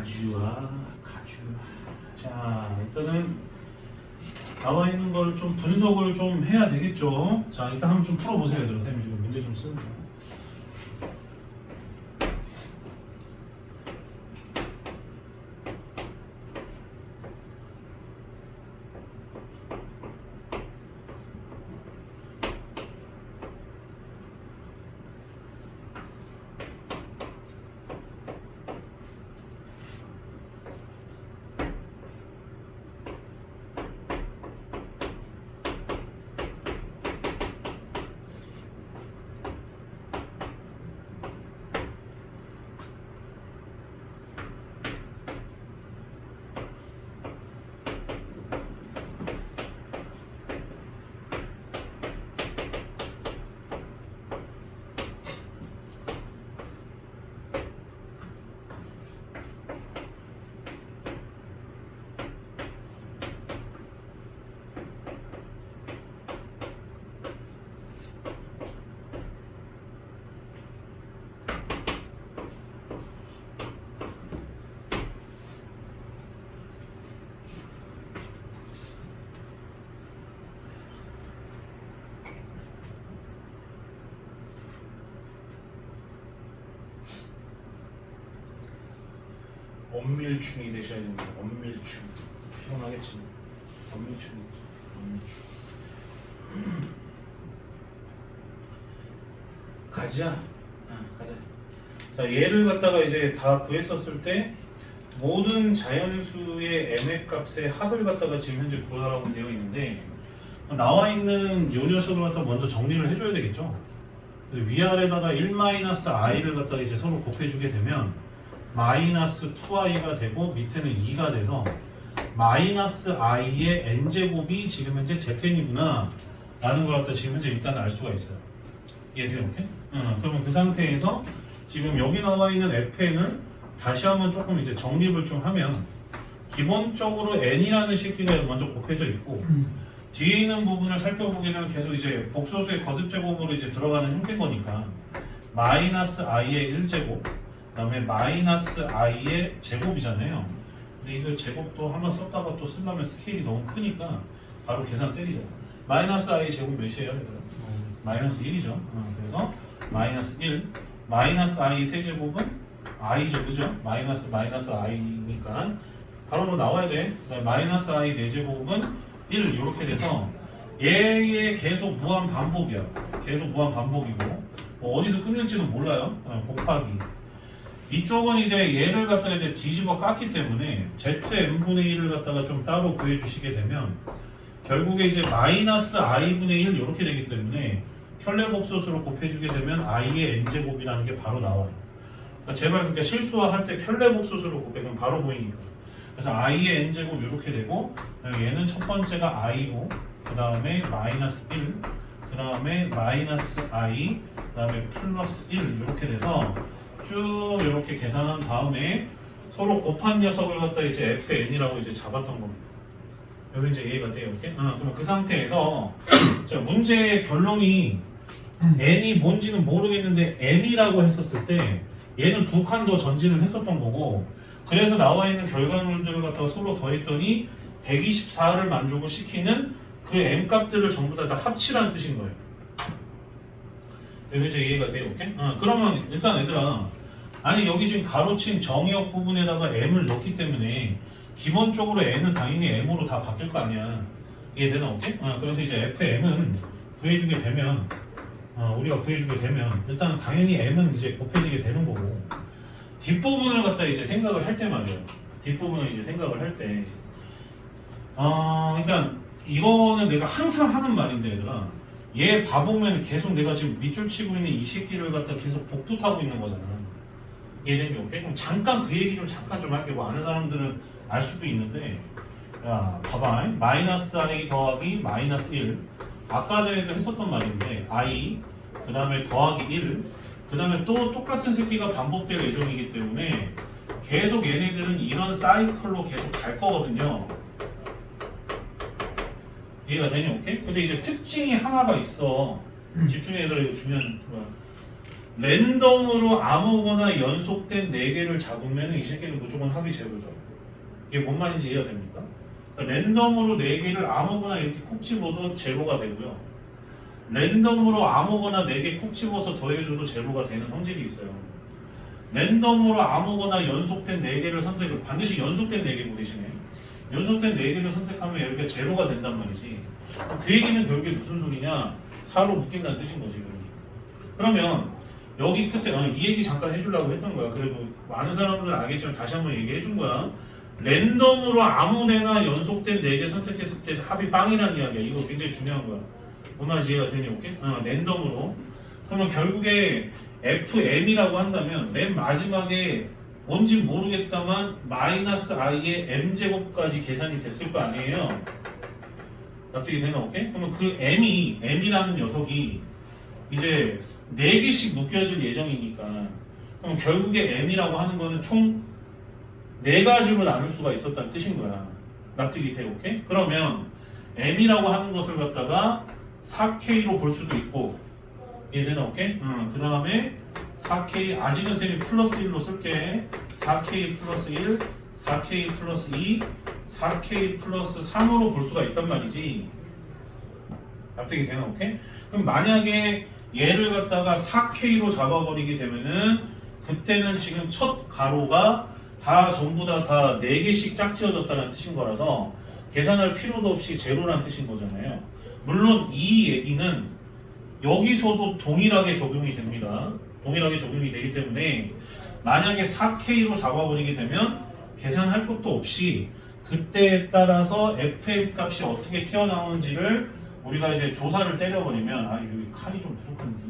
가주아. 자, 일단은 나와 있는 걸 좀 분석을 좀 해야 되겠죠. 자, 일단 한번 좀 풀어보세요, 얘들아. 선생님 지금 문제 좀 쓰는 거. 엄밀충이 되셔야 됩니다. 엄밀충. 피곤하겠지. 엄밀충. 가자. 가자. 자, 얘를 갖다가 이제 다 구했었을 때 모든 자연수의 m의 값의 합을 갖다가 지금 현재 구하라고 되어 있는데 나와 있는 요 녀석을 갖다 먼저 정리를 해줘야 되겠죠. 위아래다가 1-i를 갖다가 이제 서로 곱해주게 되면 마이너스 2i가 되고 밑에는 2가 돼서 마이너스 i의 n제곱이 지금 현재 zn이구나 라는 걸 갖다 지금 현재 일단 알 수가 있어요. 이해돼요? 오케이? 그러면 그 상태에서 지금 여기 나와 있는 fn을 다시 한번 조금 이제 정립을 좀 하면 기본적으로 n이라는 식기가 먼저 곱해져 있고 뒤에 있는 부분을 살펴보게 되면 계속 이제 복소수의 거듭제곱으로 이제 들어가는 형태인 거니까 마이너스 i의 1제곱 그 다음에 마이너스 i의 제곱이잖아요. 근데 이거 제곱도 한번 썼다가 또 쓰려면 스케일이 너무 크니까 바로 계산 때리자. 마이너스 i 제곱 몇이에요? 마이너스 1이죠. 그래서 마이너스 1 마이너스 i 세제곱은 i죠. 그죠? 마이너스 i니까 바로 뭐 나와야 돼. 마이너스 i 4제곱은 1 이렇게 돼서 얘의 계속 무한 반복이야. 계속 무한 반복이고 뭐 어디서 끊을지는 몰라요. 곱하기 이쪽은 이제 얘를 갖다가 이제 뒤집어 깠기 때문에 zn분의 1을 갖다가 좀 따로 구해주시게 되면 결국에 이제 마이너스 i분의 1 이렇게 되기 때문에 켤레복소수로 곱해주게 되면 i의 n제곱이라는 게 바로 나와요. 그러니까 제발 그렇게 실수할 때 켤레복소수로 곱해면 바로 보이니까. 그래서 i의 n제곱 이렇게 되고 얘는 첫 번째가 i고 그 다음에 마이너스 1, 그 다음에 마이너스 i, 그 다음에 플러스 1 이렇게 돼서 쭉 이렇게 계산한 다음에 서로 곱한 녀석을 갖다 이제 fn이라고 이제 잡았던 겁니다. 여기 이제 이해가 돼요, 이렇게? 그럼 그 상태에서 자, 문제의 결론이 n이 뭔지는 모르겠는데 m이라고 했었을 때 얘는 두 칸 더 전진을 했었던 거고 그래서 나와 있는 결과물들을 갖다가 서로 더했더니 124를 만족을 시키는 그 m 값들을 전부 다 합치라는 뜻인 거예요. 여기 이제 이해가 돼요, 오케이? 그러면 일단 얘들아, 아니 여기 지금 가로친 정의역 부분에다가 m을 넣기 때문에 기본적으로 n은 당연히 m으로 다 바뀔 거 아니야. 이해되나, 오케이? 그래서 이제 fm은 구해주게 되면 우리가 구해주게 되면 일단 당연히 m은 이제 곱해지게 되는 거고 뒷부분을 갖다 이제 생각을 할 때 말이야. 뒷부분을 이제 생각을 할 때 그러니까 이거는 내가 항상 하는 말인데 얘들아 얘 봐보면 계속 내가 지금 밑줄 치고 있는 이 새끼를 갖다 계속 복붙하고 있는 거잖아. 이해되니? 오케이? 그럼 잠깐 그 얘기 좀 잠깐 좀 할게. 뭐 아는 사람들은 알 수도 있는데 야 봐봐 마이너스 i 더하기 마이너스 1 아까 전에도 했었던 말인데 i 그 다음에 더하기 1 그 다음에 또 똑같은 새끼가 반복될 예정이기 때문에 계속 얘네들은 이런 사이클로 계속 갈 거거든요. 이해가 되니? 오케이? 근데 이제 특징이 하나가 있어. 집중해서 이거 중요한 거야. 랜덤으로 아무거나 연속된 4개를 잡으면 이 새끼는 무조건 합이 제로죠. 이게 뭔 말인지 이해가 됩니까? 그러니까 랜덤으로 4개를 아무거나 이렇게 콕 집어도 제로가 되고요. 랜덤으로 아무거나 4개 콕 집어서 더해줘도 제로가 되는 성질이 있어요. 랜덤으로 아무거나 연속된 4개를 선택을 반드시 연속된 4개 보이시네. 연속된 4개를 선택하면 이렇게 제로가 된단 말이지. 그 얘기는 결국에 무슨 소리냐? 4로 묶인다는 뜻인 거지. 그러면 여기 끝에 이 얘기 잠깐 해주려고 했던 거야. 그래도 많은 사람들은 알겠지만 다시 한번 얘기해 준 거야. 랜덤으로 아무데나 연속된 4개 선택했을 때 합이 빵이라는 이야기야. 이거 굉장히 중요한 거야. 뭔 말인지 이해가 되니? 오케이? 랜덤으로. 그러면 결국에 FM이라고 한다면 맨 마지막에 뭔지 모르겠다만 마이너스 i의 m제곱까지 계산이 됐을 거 아니에요? 납득이 되나? 오케이? 그러면 그 m이라는 녀석이 이제 4개씩 묶여질 예정이니까 그럼 결국에 m이라고 하는 거는 총 4가지로 나눌 수가 있었다는 뜻인 거야. 납득이 돼? 오케이? 그러면 m이라고 하는 것을 갖다가 4K로 볼 수도 있고 이해되나? 오케이? 그 다음에 4K 아직은 쌤이 플러스 1로 쓸게. 4K 플러스 1, 4K 플러스 2, 4K 플러스 3으로 볼 수가 있단 말이지. 납득이 되나? 오케이? 그럼 만약에 얘를 갖다가 4K로 잡아버리게 되면은 그때는 지금 첫 가로가 다 전부 다 4개씩 짝지어졌다는 뜻인 거라서 계산할 필요도 없이 제로란 뜻인 거잖아요. 물론 이 얘기는 여기서도 동일하게 적용이 됩니다. 동일하게 적용이 되기 때문에 만약에 4K로 잡아버리게 되면 계산할 것도 없이 그때에 따라서 FM 값이 어떻게 튀어나오는지를 우리가 이제 조사를 때려버리면 여기 칸이 좀 부족한데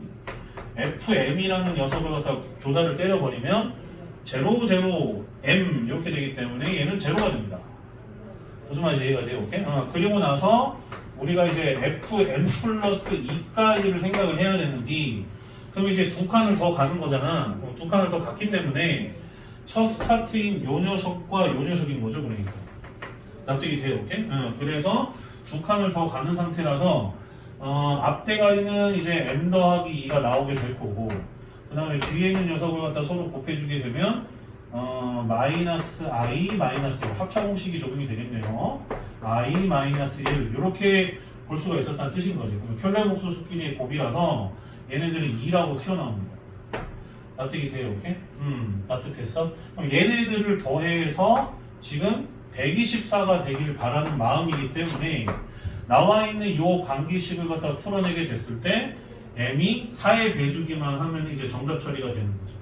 FM이라는 녀석을 갖다 조사를 때려버리면 0, 0, M 이렇게 되기 때문에 얘는 제로가 됩니다. 무슨 말인지 이해가 돼요? 오케이? 그리고 나서 우리가 이제 FM 플러스 2까지를 생각을 해야 되는데 그럼 이제 2칸을 더 가는 거잖아. 2칸을 더 갔기 때문에 첫 스타트인 요 녀석과 요 녀석인 거죠. 그러니까 납득이 돼요. 오케이? 그래서 2칸을 더 가는 상태라서 앞대가리는 이제 m 더하기 2가 나오게 될 거고 그 다음에 뒤에 있는 녀석을 갖다 서로 곱해주게 되면 마이너스 i 마이너스 1 합차 공식이 적용이 되겠네요. i 마이너스 1 이렇게 볼 수가 있었다는 뜻인 거지. 그럼 켤레 목수 숫끼리의 곱이라서 얘네들은 2라고 튀어나옵니다. 납득이 돼요? 오케이? 납득했어? 그럼 얘네들을 더해서 지금 124가 되길 바라는 마음이기 때문에 나와 있는 이 관계식을 갖다 풀어내게 됐을 때 m이 4의 배수기만 하면 이제 정답 처리가 되는 거죠.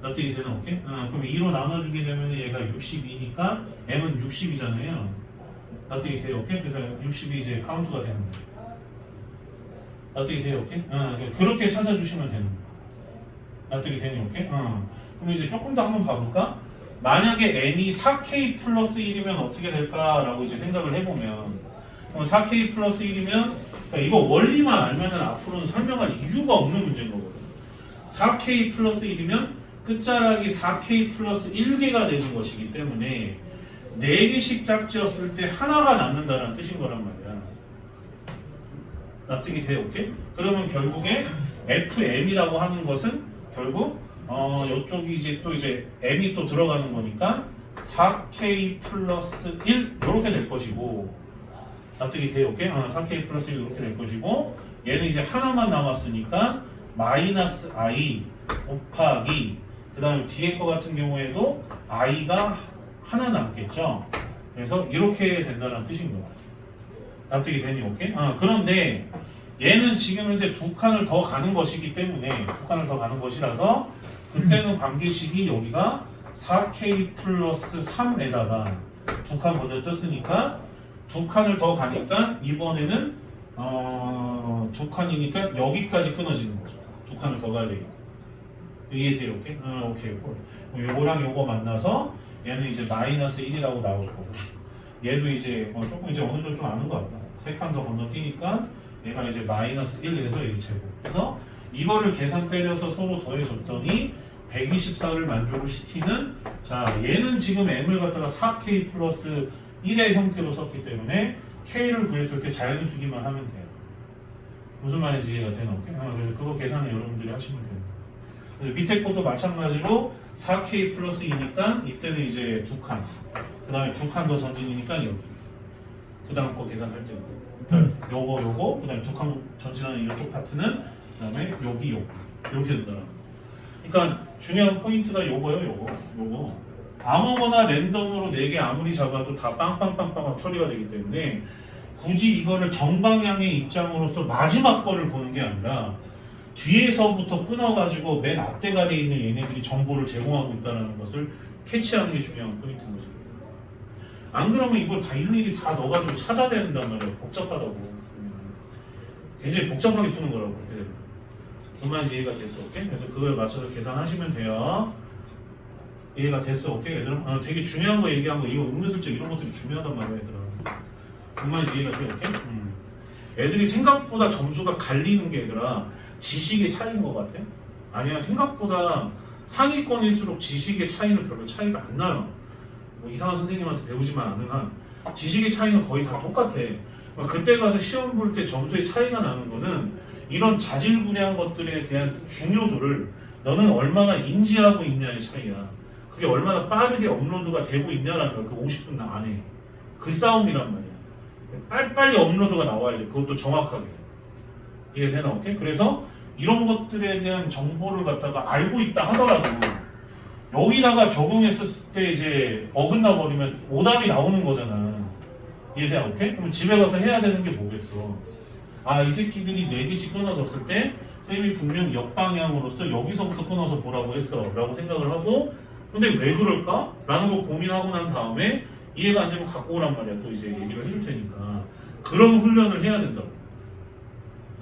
납득이 되나? 오케이? 그럼 2로 나눠주게 되면 얘가 62니까 m은 60이잖아요. 납득이 돼요? 오케이? 그래서 60이 이제 카운트가 되는 거죠. 납득이 돼요? 오케이? 그렇게 찾아주시면 되는 거예요. 납득이 되니? 오케이? 그럼 이제 조금 더 한번 봐볼까? 만약에 n이 4k 플러스 1이면 어떻게 될까라고 이제 생각을 해보면 4k 플러스 1이면 그러니까 이거 원리만 알면은 앞으로는 설명할 이유가 없는 문제인 거거든. 4k 플러스 1이면 끝자락이 4k 플러스 1개가 되는 것이기 때문에 4개씩 짝지었을 때 하나가 남는다는 뜻인 거란 말이야. 납득이 돼요? 오케이? 그러면 결국에 FM이라고 하는 것은 결국 이쪽이 이제 또 이제 m이 또 들어가는 거니까 4k 플러스 1 이렇게 될 것이고 납득이 돼요? 오케이? 4k 플러스 1 이렇게 될 것이고 얘는 이제 하나만 남았으니까 마이너스 i 곱하기 그 다음에 뒤에 거 같은 경우에도 i가 하나 남겠죠? 그래서 이렇게 된다는 뜻인 거야. 납득이 되니? 오케이? 그런데 얘는 지금 이제 2칸을 더 가는 것이기 때문에 2칸을 더 가는 것이라서 그때는 관계식이 여기가 4k 플러스 3에다가 2칸 먼저 떴으니까 2칸을 더 가니까 이번에는 2칸이니까 여기까지 끊어지는 거죠. 2칸을 더 가야 되겠다. 이해돼요? 오케이? 오케이. 요거랑 요거 만나서 얘는 이제 마이너스 1이라고 나올 거고 얘도 이제 조금 이제 어느 정도 좀 아는 것 같다. 3칸 더 건너뛰니까 얘가 이제 마이너스 1에서 이 제곱. 그래서 이거를 계산 때려서 서로 더해줬더니 124를 만족을 시키는 자 얘는 지금 m을 갖다가 4k 플러스 1의 형태로 썼기 때문에 k를 구했을 때 자연수기만 하면 돼요. 무슨 말인지 이해가 되나? 오케이? 그래서 그거 계산을 여러분들이 하시면 돼요. 그래서 밑에 것도 마찬가지로 4K 플러스 2니까 이때는 이제 2칸. 그 다음에 2칸 더 전진이니까 여기. 그 다음 거 계산할 때. 그러니까 요거, 그 다음에 2칸 전진하는 이쪽 파트는 그 다음에 여기 요거. 이렇게 된다. 그러니까 중요한 포인트가 요거예요, 요거. 아무거나 랜덤으로 4개 아무리 잡아도 다 빵빵빵빵 처리가 되기 때문에 굳이 이거를 정방향의 입장으로서 마지막 거를 보는 게 아니라 뒤에서부터 끊어가지고 맨 앞대가리에 있는 얘네들이 정보를 제공하고 있다는 것을 캐치하는 게 중요한 포인트인 거죠. 안 그러면 이걸 다 일일이 다 넣어가지고 찾아야 된단 말이에요. 복잡하다고. 굉장히 복잡하게 푸는 거라고. 무슨 말인지 이해가 됐어? 오케이? 그래서 그거에 맞춰서 계산하시면 돼요. 이해가 됐어? 오케이 얘들아? 되게 중요한 거 얘기한 거 이거 은근슬쩍 이런 것들이 중요하단 말이야 얘들아. 무슨 말인지 이해가 돼? 오케이? 애들이 생각보다 점수가 갈리는 게 얘들아 지식의 차이인 것 같아? 아니야 생각보다 상위권일수록 지식의 차이는 별로 차이가 안 나요. 뭐 이상한 선생님한테 배우지만 않는 한 지식의 차이는 거의 다 똑같아. 그때 가서 시험 볼 때 점수의 차이가 나는 거는 이런 자질구레한 것들에 대한 중요도를 너는 얼마나 인지하고 있냐의 차이야. 그게 얼마나 빠르게 업로드가 되고 있냐라는 거야. 그 50분 안에 그 싸움이란 말이야. 빨리빨리 업로드가 나와야 돼. 그것도 정확하게. 이해되나? 오케이? 그래서 이런 것들에 대한 정보를 갖다가 알고 있다 하더라도 여기다가 적용했을 때 이제 어긋나 버리면 오답이 나오는 거잖아. 이해돼? 오케이? 그럼 집에 가서 해야 되는 게 뭐겠어? 아, 이 새끼들이 4개씩 끊어졌을 때 쌤이 분명 역방향으로서 여기서부터 끊어서 보라고 했어 라고 생각을 하고 근데 왜 그럴까? 라는 걸 고민하고 난 다음에 이해가 안 되면 갖고 오란 말이야. 또 이제 얘기를 해줄 테니까 그런 훈련을 해야 된다고.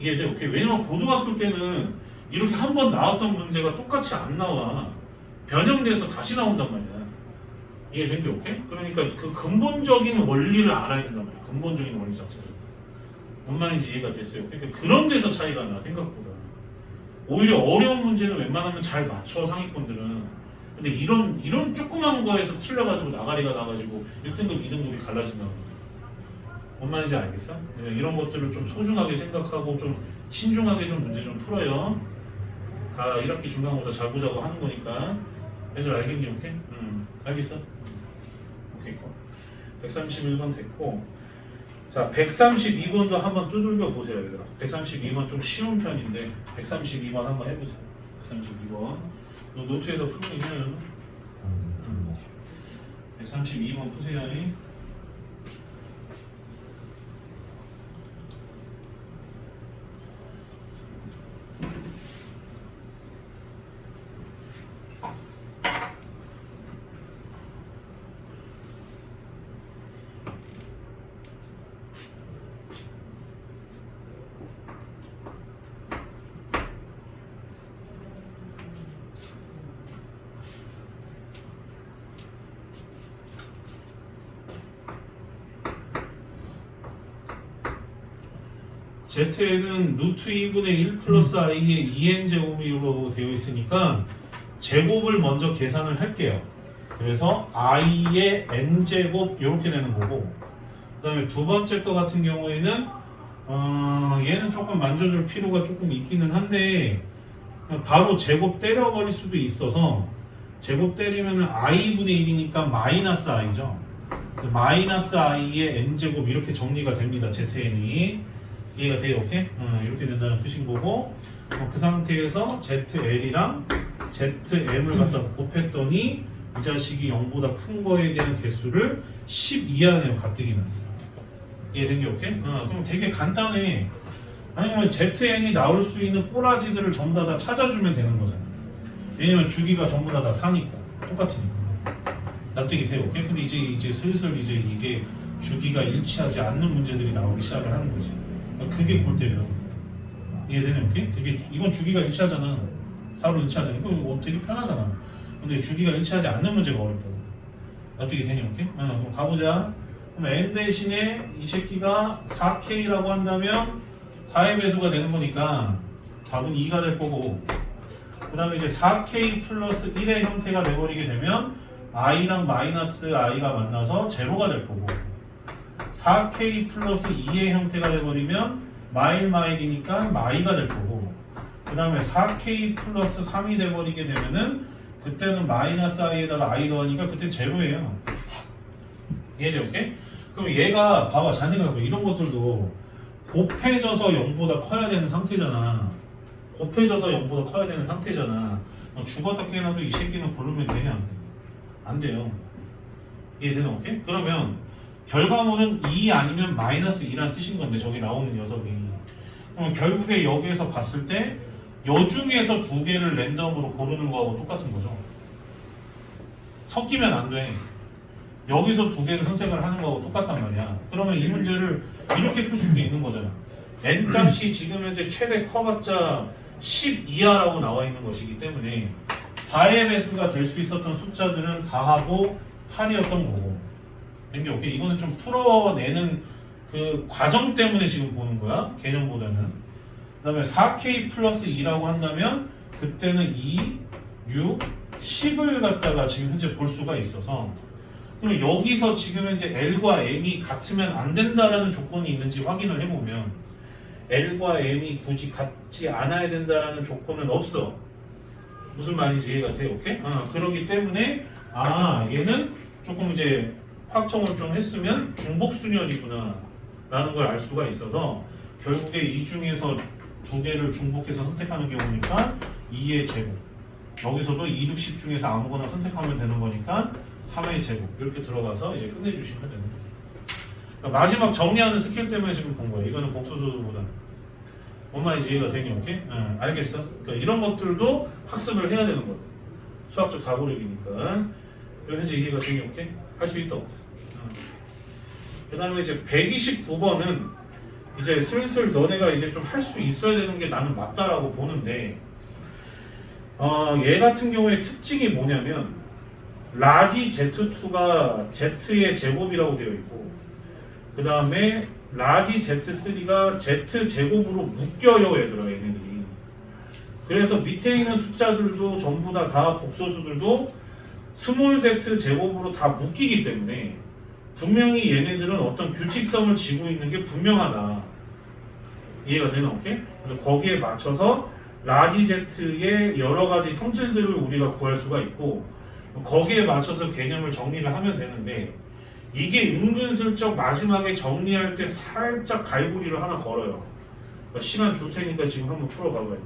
이해돼? 오케이? 왜냐면 고등학교 때는 이렇게 한 번 나왔던 문제가 똑같이 안 나와. 변형돼서 다시 나온단 말이야. 이해된게 오케이? 그러니까 그 근본적인 원리를 알아야 된단 말이야. 근본적인 원리 자체를. 뭔 말인지 이해가 됐어요? 그러니까 그런 데서 차이가 나 생각보다. 오히려 어려운 문제는 웬만하면 잘 맞춰 상위권들은. 근데 이런 조그만 거에서 틀려가지고 나가리가 나가지고 1등급, 2등급이 갈라진다는 거야. 뭔 말인지 알겠어? 이런 것들을 좀 소중하게 생각하고 좀 신중하게 좀 문제 좀 풀어요. 다 1학기 중간고사 잘 보자고 하는 거니까. 애들 알겠니? 오케이? 알겠어? 오케이. 131번 됐고 자 132번도 한번 두들겨 보세요 얘들아. 132번 좀 쉬운 편인데 132번 한번 해보세요. 132번 노트에다 풀면 해요. 132번 푸세요. Z에는 루트 2분의 1 플러스 i의 2n 제곱으로 되어 있으니까 제곱을 먼저 계산을 할게요. 그래서 i의 n 제곱 이렇게 되는 거고 그 다음에 두 번째 거 같은 경우에는 얘는 조금 만져줄 필요가 조금 있기는 한데 바로 제곱 때려버릴 수도 있어서 제곱 때리면 i분의 1이니까 마이너스 i죠. 마이너스 i의 n제곱 이렇게 정리가 됩니다. zn이 이해가 돼요? 오케이? 이렇게 된다는 뜻인 거고 그 상태에서 zl이랑 zm을 갖다 곱했더니 이 자식이 0보다 큰 거에 대한 개수를 10 이하네요. 가뜩이나 이해된 게 오케이? 그럼 되게 간단해. 아니면 zn이 나올 수 있는 꼬라지들을 전부 다 찾아주면 되는 거잖아. 왜냐면 주기가 전부 다 상이니까 똑같으니까 납득이 돼요. 오케이? 근데 이제 슬슬 이제 이게 주기가 일치하지 않는 문제들이 나오기 시작을 하는 거지. 그게 골때려요. 이해되는 오케이? 그게 이건 주기가 일치하잖아. 4로 일치하잖아. 이거 되게 편하잖아. 근데 주기가 일치하지 않는 문제가 어렵다고. 어떻게 되냐 오케이? 그럼 가보자. 그럼 n 대신에 이 새끼가 4k라고 한다면 4의 배수가 되는 거니까 답은 2가 될 거고 그 다음에 이제 4k 플러스 1의 형태가 돼버리게 되면 i랑 마이너스 i가 만나서 제로가 될 거고 4k 플러스 2의 형태가 돼버리면 마일이니까 마이가 될 거고, 그 다음에 4k 플러스 3이 돼버리게 되면은 그때는 마이너스 i에다가 i 더하니까 그때 제로예요. 이해될게? 그럼 얘가 봐봐, 잘 생각해봐. 이런 것들도 곱해져서 0보다 커야 되는 상태잖아. 곱해져서 0보다 커야 되는 상태잖아. 죽었다 깨어나도 이 새끼는 고르면 되냐 안 돼? 안 돼요. 이해되나? 오케이? 그러면 결과물은 2 아니면 마이너스 2라는 뜻인 건데, 저기 나오는 녀석이. 그럼 결국에 여기에서 봤을 때 요 중에서 두 개를 랜덤으로 고르는 거하고 똑같은 거죠. 섞이면 안 돼. 여기서 두 개를 선택을 하는 거하고 똑같단 말이야. 그러면 이 문제를 이렇게 풀 수도 있는 거잖아. n 값이 지금 현재 최대 커봤자 10 이하라고 나와 있는 것이기 때문에 4의 배수가 될 수 있었던 숫자들은 4하고 8이었던 거고. 이게 오케이? 이거는 좀 풀어내는 그 과정 때문에 지금 보는 거야. 개념보다는. 그 다음에 4k 플러스 2라고 한다면 그때는 2, 6, 10을 갖다가 지금 현재 볼 수가 있어서, 그럼 여기서 지금 현재 L과 M이 같으면 안 된다라는 조건이 있는지 확인을 해보면 L과 M이 굳이 같지 않아야 된다라는 조건은 없어. 무슨 말인지 이해가 돼? 오케이? 그렇기 때문에 얘는 조금 이제 확정을 좀 했으면 중복순열이구나 라는 걸 알 수가 있어서, 결국에 이 중에서 두 개를 중복해서 선택하는 경우니까 2의 제곱, 여기서도 2, 6, 10 중에서 아무거나 선택하면 되는 거니까 3의 제곱 이렇게 들어가서 이제 끝내주시면 되는 거예요. 그러니까 마지막 정리하는 스킬 때문에 지금 본 거예요. 이거는 복수수보다. 뭔 말인지 이해가 되니? 오케이? 알겠어? 그러니까 이런 것들도 학습을 해야 되는 거예요. 수학적 사고력이니까. 이거 현재 이해가 되니? 오케이? 할 수 있다 없다. 그 다음에 이제 129번은 이제 슬슬 너네가 이제 좀 할 수 있어야 되는 게 나는 맞다라고 보는데, 얘 같은 경우에 특징이 뭐냐면 라지 Z2가 Z의 제곱이라고 되어 있고, 그 다음에 라지 Z3가 Z 제곱으로 묶여요 얘들아, 얘네들이. 그래서 밑에 있는 숫자들도 전부 다 복소수들도 스몰 Z 제곱으로 다 묶이기 때문에 분명히 얘네들은 어떤 규칙성을 지고 있는 게 분명하다. 이해가 되나? 오케이? 그래서 거기에 맞춰서 라지 Z의 여러 가지 성질들을 우리가 구할 수가 있고, 거기에 맞춰서 개념을 정리를 하면 되는데, 이게 은근슬쩍 마지막에 정리할 때 살짝 갈고리를 하나 걸어요. 그러니까 시간 줄 테니까 지금 한번 풀어봐봐요.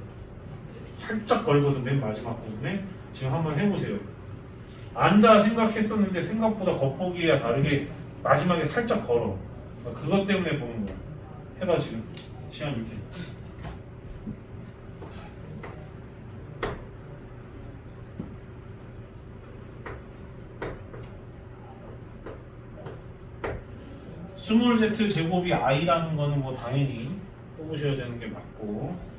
살짝 걸거든, 맨 마지막 부분에. 지금 한번 해보세요. 안다 생각했었는데 생각보다 겉보기와 다르게 마지막에 살짝 걸어. 그것 때문에 보는 거야. 해봐 지금. 시간 줄게. 스몰 Z 제곱이 i라는 거는 뭐 당연히 뽑으셔야 되는 게 맞고,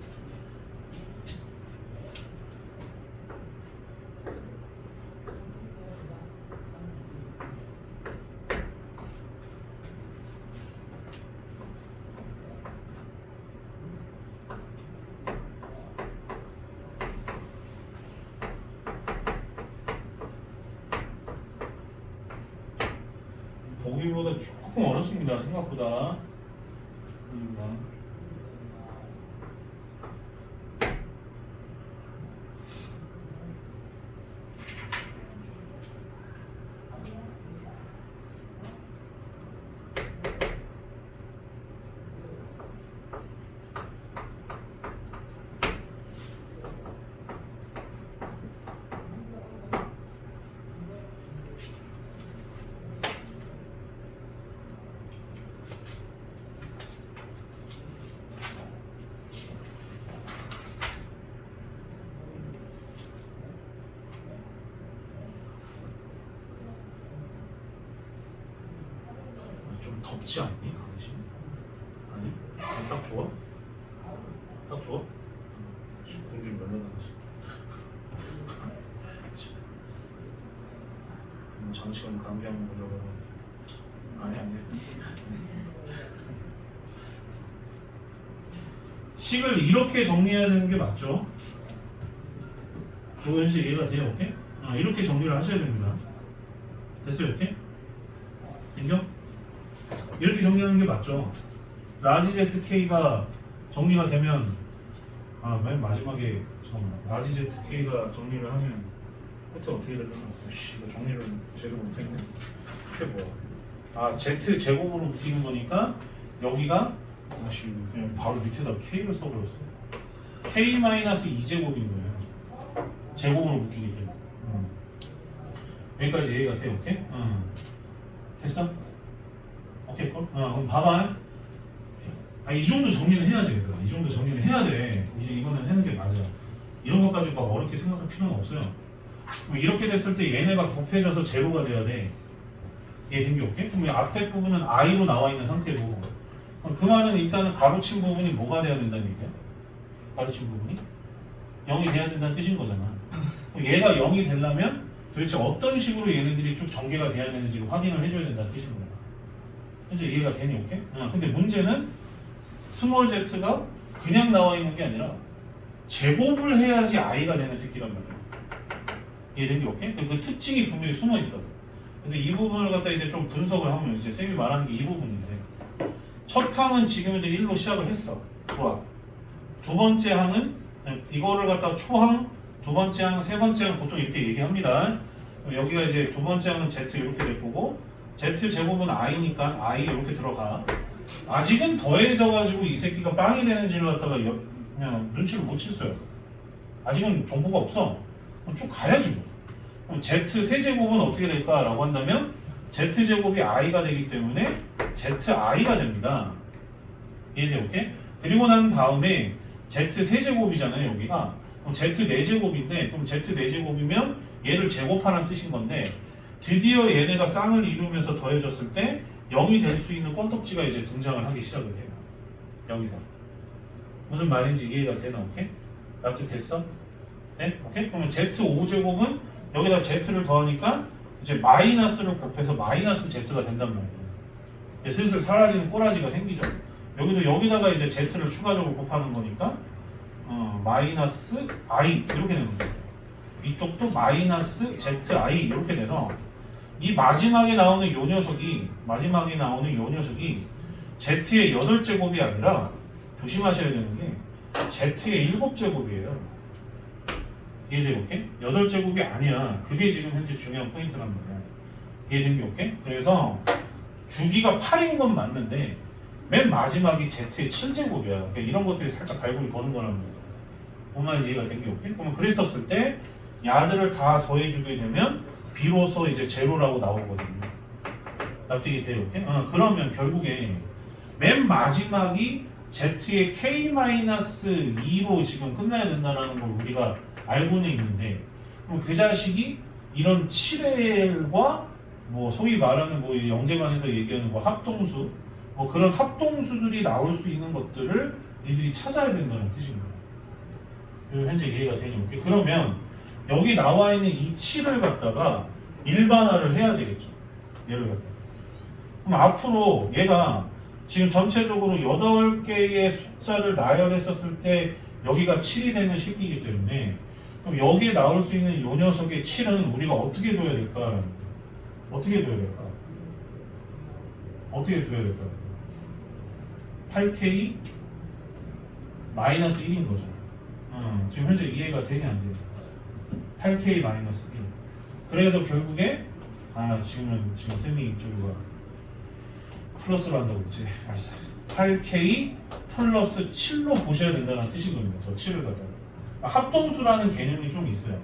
보기보다 조금 어렵습니다. 생각보다. 좀 덥지 않니? 당신? 아니? 딱 좋아? 딱 좋아? 공중 면허나지. 장시간 감기 한번 걸려가지고. 아니. 식을 이렇게 정리해야 되는 게 맞죠? 그거 현재 이해가 돼요? 오케이? 이렇게 정리를 하셔야 됩니다. 됐어요? 이렇게? 된겨? 이렇게 정리하는 게 맞죠? 라지 ZK가 정리가 되면 맨 마지막에 잠깐만 라지 ZK가 정리를 하면 끝에 어떻게 되려나? 씨, 이거 정리를 제대로 못했네. 끝에 뭐야? Z 제곱으로 묶이는 거니까 여기가 그냥 바로 밑에다 K를 써버렸어. K-2제곱인 거예요. 제곱으로 묶이기 때문에. 여기까지 이해가 돼? 오케이? 됐어? 오케이, 그럼 봐봐. 이 정도 정리는 해야지, 얘들아. 이 정도 정리는 해야 돼. 이제 이거는 하는 게 맞아. 이런 것까지 막 어렵게 생각할 필요는 없어요. 그럼 이렇게 됐을 때 얘네가 곱해져서 제로가 돼야 돼. 이해된 게 오케이? 그럼 앞에 부분은 i로 나와 있는 상태고, 그럼 그 말은 일단은 가로친 부분이 뭐가 돼야 된다는 얘기야? 가로친 부분이 0이 돼야 된다는 뜻인 거잖아. 그럼 얘가 0이 되려면 도대체 어떤 식으로 얘네들이 쭉 전개가 돼야 되는지를 확인을 해줘야 된다는 뜻인 거야. 현재 이해가 되니 오케이? 근데 문제는 스몰 z가 그냥 나와 있는 게 아니라 제곱을 해야지 i가 되는 새끼란 말이야. 이해된 게 오케이? 그 특징이 분명히 숨어 있다고. 그래서 이 부분을 갖다 이제 좀 분석을 하면 이제 쌤이 말하는 게 이 부분인데, 첫 항은 지금 이제 1로 시작을 했어. 좋아. 두 번째 항은 이거를 갖다가 초항, 두 번째 항, 세 번째 항 보통 이렇게 얘기합니다. 여기가 이제 두 번째 항은 z 이렇게 될 거고, z 제곱은 i니까 i 이렇게 들어가. 아직은 더해져가지고 이 새끼가 빵이 되는지를 갖다가 그냥 눈치를 못 챘어요. 아직은 정보가 없어. 쭉 가야지 뭐. 그럼 z 세제곱은 어떻게 될까라고 한다면 z 제곱이 i가 되기 때문에 zi가 됩니다. 이해돼? 오케이? 그리고 난 다음에 z 세제곱이잖아요 여기가. 그럼 z 4제곱인데 그럼 z 4제곱이면 얘를 제곱하라는 뜻인 건데, 드디어 얘네가 쌍을 이루면서 더해졌을 때 0이 될 수 있는 껌떡지가 이제 등장을 하기 시작을 해요. 여기서 무슨 말인지 이해가 되나? 오케이? 납득됐어? 네? 오케이? 그러면 z5제곱은 여기다 z를 더하니까 이제 마이너스를 곱해서 마이너스 z가 된단 말이에요. 이제 슬슬 사라지는 꼬라지가 생기죠. 여기도 여기다가 이제 z를 추가적으로 곱하는 거니까 마이너스 i 이렇게 되는 거예요. 이쪽도 마이너스 zi 이렇게 돼서 이 마지막에 나오는 요 녀석이 z의 8제곱이 아니라 조심하셔야 되는 게 z의 7제곱이에요. 이해돼? 오케이? 8제곱이 아니야. 그게 지금 현재 중요한 포인트란 말이야. 이해된 게 오케이? 그래서 주기가 8인 건 맞는데 맨 마지막이 z의 7제곱이야. 그러니까 이런 것들이 살짝 갈고리 거는 거란 말이야. 뭔 이해가 된 게 오케이? 그러면 그랬었을 때 야들을 다 더해주게 되면 비로소 이제 제로라고 나오거든요. 납득이 돼요? 오케이? 그러면 결국에 맨 마지막이 z의 k-2로 지금 끝나야 된다는 걸 우리가 알고는 있는데, 그럼 그 자식이 이런 7L과 뭐 소위 말하는 뭐 영재반에서 얘기하는 뭐 합동수, 뭐 그런 합동수들이 나올 수 있는 것들을 니들이 찾아야 된다는 뜻인 거예요. 현재 이해가 되니? 오케이? 그러면 여기 나와 있는 이 7을 갖다가 일반화를 해야 되겠죠. 얘를 갖다가. 그럼 앞으로 얘가 지금 전체적으로 8개의 숫자를 나열했었을 때 여기가 7이 되는 식이기 때문에, 그럼 여기에 나올 수 있는 이 녀석의 7은 우리가 어떻게 둬야 될까? 어떻게 둬야 될까? 8K 마이너스 1인 거죠. 지금 현재 이해가 되냐 안 돼요? 8K 마이너스 1. 그래서 결국에 지금 쌤이 저기가 플러스로 한다고 그랬지. 알았어. 8K 플러스 7로 보셔야 된다는 뜻이거든요. 저 7을 갖다가. 합동수라는 개념이 좀 있어요.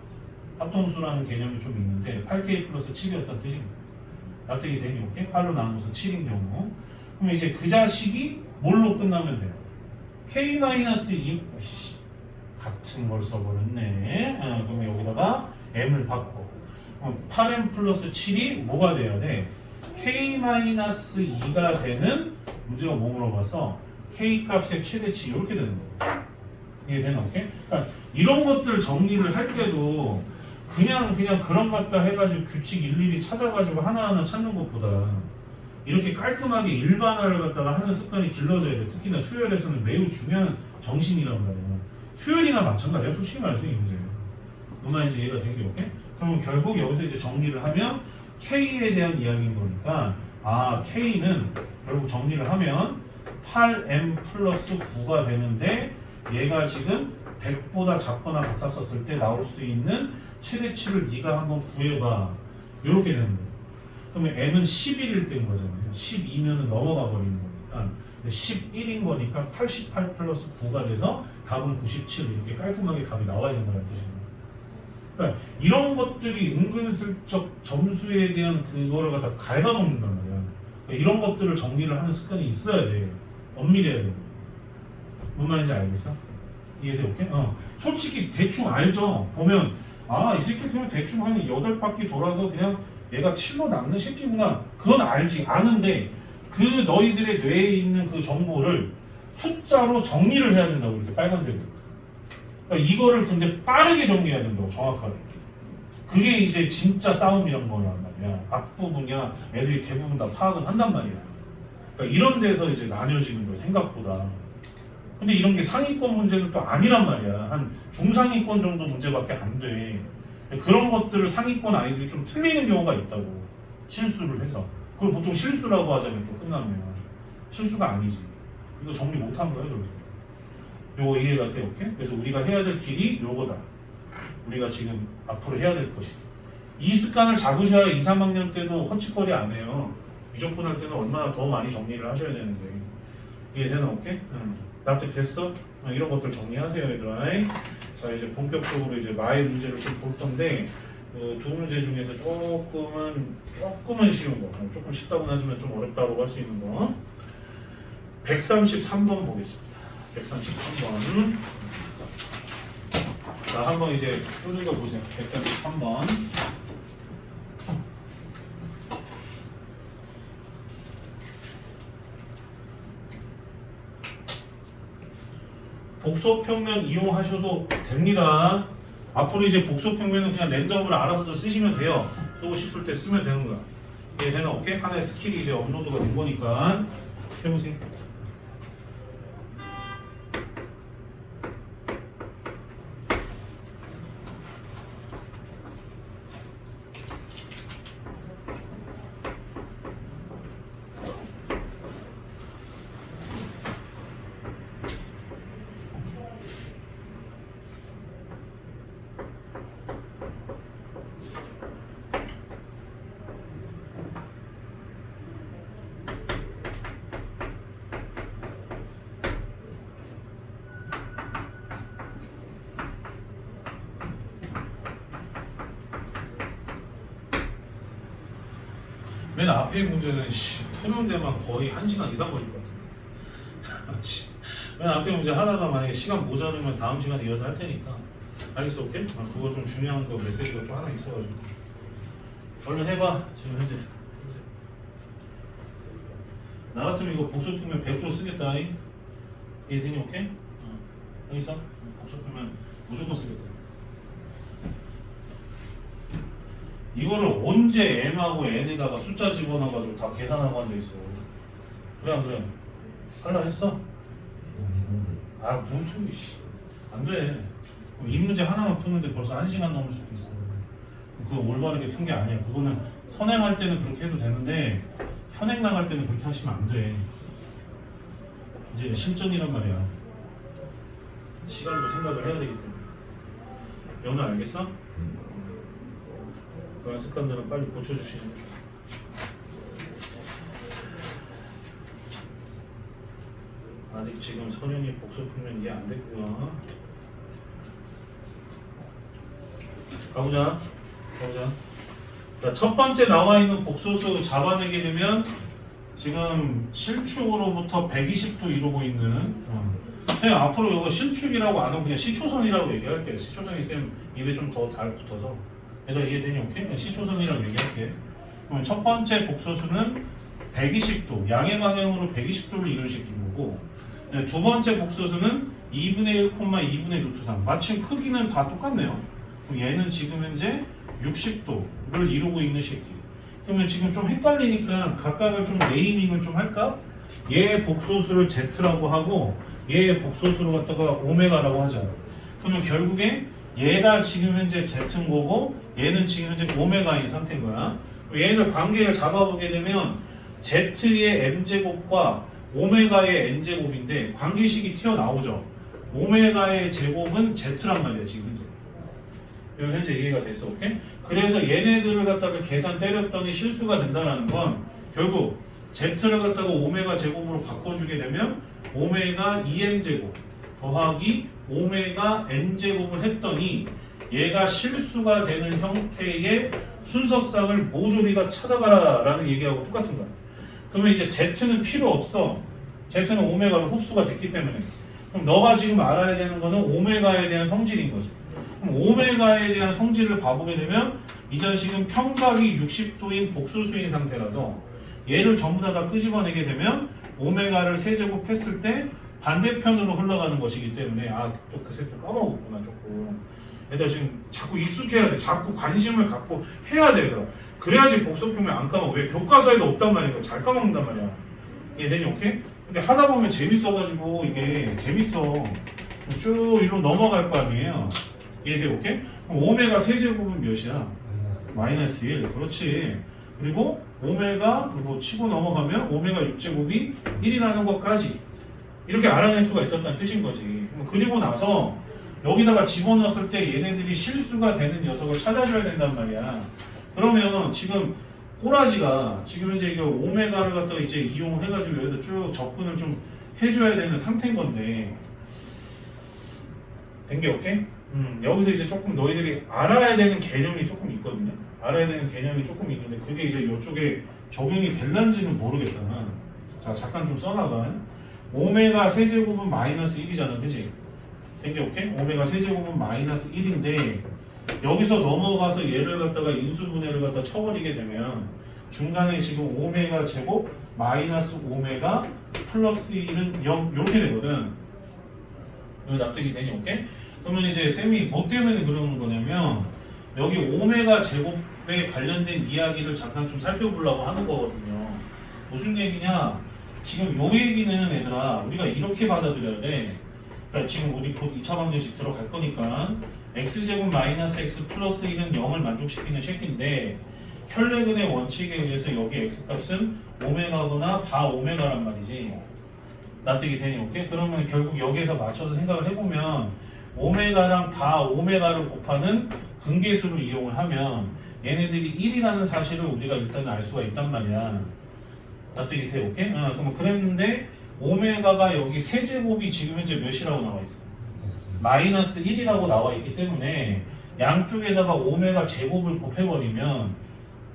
합동수라는 개념이 좀 있는데 8K 플러스 7이었다는 뜻입니다. 납득이 되니? 오케이? 8로 나누어서 7인 경우. 그럼 이제 그 자식이 뭘로 끝나면 돼요? K-2 같은 걸 써버렸네. 그럼 여기다가 M을 받고 8M 플러스 7이 뭐가 돼야 돼? K-2가 되는, 문제가 뭐 물어봐서 K 값의 최대치 이렇게 되는 거예요. 이해되나? 오케이? 그러니까 이런 것들 정리를 할 때도 그냥 그런 것 같다 해가지고 규칙 일일이 찾아가지고 하나하나 찾는 것보다 이렇게 깔끔하게 일반화를 갖다가 하는 습관이 길러져야 돼. 특히나 수열에서는 매우 중요한 정신이란 말이에요. 수열이나 마찬가지야. 솔직히 말해서 이 문제예요. 뭔 말인지 이해가 된 게 오케이? 그러면 결국 여기서 이제 정리를 하면 K에 대한 이야기인 거니까 K는 결국 정리를 하면 8m 플러스 9가 되는데 얘가 지금 100보다 작거나 같았었을 때 나올 수 있는 최대치를 네가 한번 구해봐. 이렇게 되는 거예요. 그러면 n은 11일 때인 거잖아요. 12면은 넘어가 버리는 거니까 11인 거니까 88 플러스 9가 돼서 답은 97 이렇게 깔끔하게 답이 나와야 된다는 뜻입니다. 그러니까 이런 것들이 은근슬쩍 점수에 대한 그거를 갖다 갉아먹는단 말이야. 그러니까 이런 것들을 정리를 하는 습관이 있어야 돼. 엄밀해야 돼. 뭔 말인지 알겠어? 이해돼? 오케이? 솔직히 대충 알죠? 보면 이 새끼 그냥 대충 한 8바퀴 돌아서 그냥 얘가 7로 남는 새끼구나. 그건 알지. 아는데 그 너희들의 뇌에 있는 그 정보를 숫자로 정리를 해야 된다고 이렇게 빨간색으로. 그러니까 이거를 근데 빠르게 정리해야 된다고 정확하게. 그게 이제 진짜 싸움이란 거란 말이야. 앞부분이야 애들이 대부분 다 파악은 한단 말이야. 그러니까 이런 데서 이제 나뉘어지는 거야 생각보다. 근데 이런 게 상위권 문제는 또 아니란 말이야. 한 중상위권 정도 문제밖에 안 돼. 그런 것들을 상위권 아이들이 좀 틀리는 경우가 있다고. 실수를 해서. 그걸 보통 실수라고 하자면 또 끝나면 실수가 아니지. 이거 정리 못한 거야 결국. 요거 이해가 돼? 오케이? 그래서 우리가 해야 될 길이 요거다. 우리가 지금 앞으로 해야 될 것이. 이 습관을 잡으셔야 2, 3학년 때도 헛짓거리 안 해요. 미적분 할 때는 얼마나 더 많이 정리를 하셔야 되는데. 이해되나? 오케이? 납득됐어? 이런 것들 정리하세요 얘들아. 자 이제 본격적으로 이제 마의 문제를 좀 볼 건데 두 문제 중에서 조금은 쉬운 거, 조금 쉽다고는 하지만 좀 어렵다고 할 수 있는 거 133번 보겠습니다. 133번 자 한번 이제 뚫는 거 보세요. 133번 복소평면 이용하셔도 됩니다. 앞으로 이제 복소평면은 그냥 랜덤으로 알아서 쓰시면 돼요. 쓰고 싶을 때 쓰면 되는 거야. 이해되나? 오케이? 하나의 스킬이 이제 업로드가 된 거니까 해보세요. 맨 앞에 문제는 푸는 데만 거의 1시간 이상 걸릴 것 같은데. 맨 앞에 문제 하다가 만약에 시간 모자르면 다음 시간에 이어서 할 테니까. 알겠어? 오케이? 그거 좀 중요한 거 메시지가 또 하나 있어가지고 얼른 해봐. 지금 현재 나 같으면 이거 복소평면 100% 쓰겠다. 이해되니? 오케이? 알겠어? 복소평면 무조건 쓰겠다. 이거를 언제 m하고 n에다가 숫자 집어넣어가지고 다 계산하고 앉아있어. 그래 안 그래? 할라 했어? 뭔 소리. 안돼. 이 문제 하나만 푸는데 벌써 1시간 넘을 수도 있어. 그거 올바르게 푼 게 아니야. 그거는 선행할 때는 그렇게 해도 되는데 현행 나갈 때는 그렇게 하시면 안 돼. 이제 실전이란 말이야. 시간도 생각을 해야 되기 때문에. 연우 알겠어? 그런 습관들은 빨리 고쳐주시는 거예요. 아직 지금 선영이 복소평면 이해 안 됐고요. 가보자. 자, 첫 번째 나와 있는 복소수 잡아내게 되면 지금 실축으로부터 120도 이루고 있는 그냥 앞으로 이거 실축이라고 안 하고 그냥 시초선이라고 얘기할게요. 시초선이 쌤 입에 좀 더 잘 붙어서 얘들아 이해되니? 오케이? 시초선이라고 얘기할게. 그럼 첫 번째 복소수는 120도 양의 방향으로 120도를 이루시킨 거고 두 번째 복소수는 2분의 1, 2분의 루트 3 마침 크기는 다 똑같네요. 그럼 얘는 지금 현재 60도를 이루고 있는 새끼. 그러면 지금 좀 헷갈리니까 각각을 좀 네이밍을 좀 할까? 얘의 복소수를 Z라고 하고 얘의 복소수를 갖다가 오메가라고 하자. 그러면 결국에 얘가 지금 현재 Z인 거고 얘는 지금 현재 오메가인 상태인 거야. 얘를 관계를 잡아보게 되면 Z의 M제곱과 오메가의 n제곱인데 관계식이 튀어나오죠. 오메가의 제곱은 z란 말이야 지금 현재. 이거 현재 이해가 됐어, 오케이? 그래서 얘네들을 갖다가 계산 때렸더니 실수가 된다는 건 결국 z를 갖다가 오메가 제곱으로 바꿔주게 되면 오메가 2m제곱 더하기 오메가 n제곱을 했더니 얘가 실수가 되는 형태의 순서쌍을 모조리가 찾아가라 라는 얘기하고 똑같은 거야. 그러면 이제 z는 필요 없어. z는 오메가로 흡수가 됐기 때문에. 그럼 너가 지금 알아야 되는 거는 오메가에 대한 성질인 거지. 그럼 오메가에 대한 성질을 봐보게 되면 이 자식은 평각이 60도인 복소수인 상태라서 얘를 전부 다 끄집어내게 되면 오메가를 세제곱했을 때 반대편으로 흘러가는 것이기 때문에 또 그 새끼 까먹었구나 조금. 얘들아 지금 자꾸 익숙해야 돼. 자꾸 관심을 갖고 해야 돼. 얘들아. 그래야지 복소표면 안 까먹어. 왜 교과서에도 없단 말이야. 잘 까먹는단 말이야. 이해되니 오케이? 근데 하다 보면 재밌어가지고 이게 재밌어. 쭉 이리로 넘어갈 거 아니에요. 이해돼 오케이? 그럼 오메가 세제곱은 몇이야? 마이너스 1. 그렇지. 그리고 오메가 그리고 치고 넘어가면 오메가 6제곱이 1이라는 것까지 이렇게 알아낼 수가 있었다는 뜻인 거지. 그리고 나서 여기다가 집어넣었을 때 얘네들이 실수가 되는 녀석을 찾아줘야 된단 말이야. 그러면 지금 꼬라지가 지금 현재 이게 오메가를 갖다가 이제 이용을 해가지고 여기다 쭉 접근을 좀 해줘야 되는 상태인 건데 된 게 오케이? 여기서 이제 조금 너희들이 알아야 되는 개념이 조금 있거든요. 알아야 되는 개념이 조금 있는데 그게 이제 이쪽에 적용이 될런지는 모르겠다. 자 잠깐 좀 써놔봐. 오메가 세제곱은 마이너스 1이잖아, 그지? 된 게 오케이? 오메가 세제곱은 마이너스 1인데 여기서 넘어가서 얘를 갖다가 인수분해를 갖다 쳐버리게 되면 중간에 지금 오메가 제곱 마이너스 오메가 플러스 1은 0 이렇게 되거든. 여기 납득이 되니 오케이? 그러면 이제 쌤이 뭐 때문에 그러는 거냐면 여기 오메가 제곱에 관련된 이야기를 잠깐 좀 살펴보려고 하는 거거든요. 무슨 얘기냐? 지금 요 얘기는 얘들아 우리가 이렇게 받아들여야 돼. 그러니까 지금 우리 곧 2차 방정식 들어갈 거니까 x제곱 마이너스 x 플러스 1은 0을 만족시키는 식인데 혈레근의 원칙에 의해서 여기 x값은 오메가거나 바 오메가란 말이지. 납득이 되니 오케이? 그러면 결국 여기에서 맞춰서 생각을 해보면 오메가랑 바 오메가를 곱하는 근계수를 이용을 하면 얘네들이 1이라는 사실을 우리가 일단 알 수가 있단 말이야. 납득이 돼 오케이? 그럼 그랬는데 오메가가 여기 세제곱이 지금 현재 몇이라고 나와 있어? 마이너스 1이라고 나와 있기 때문에 양쪽에다가 오메가 제곱을 곱해버리면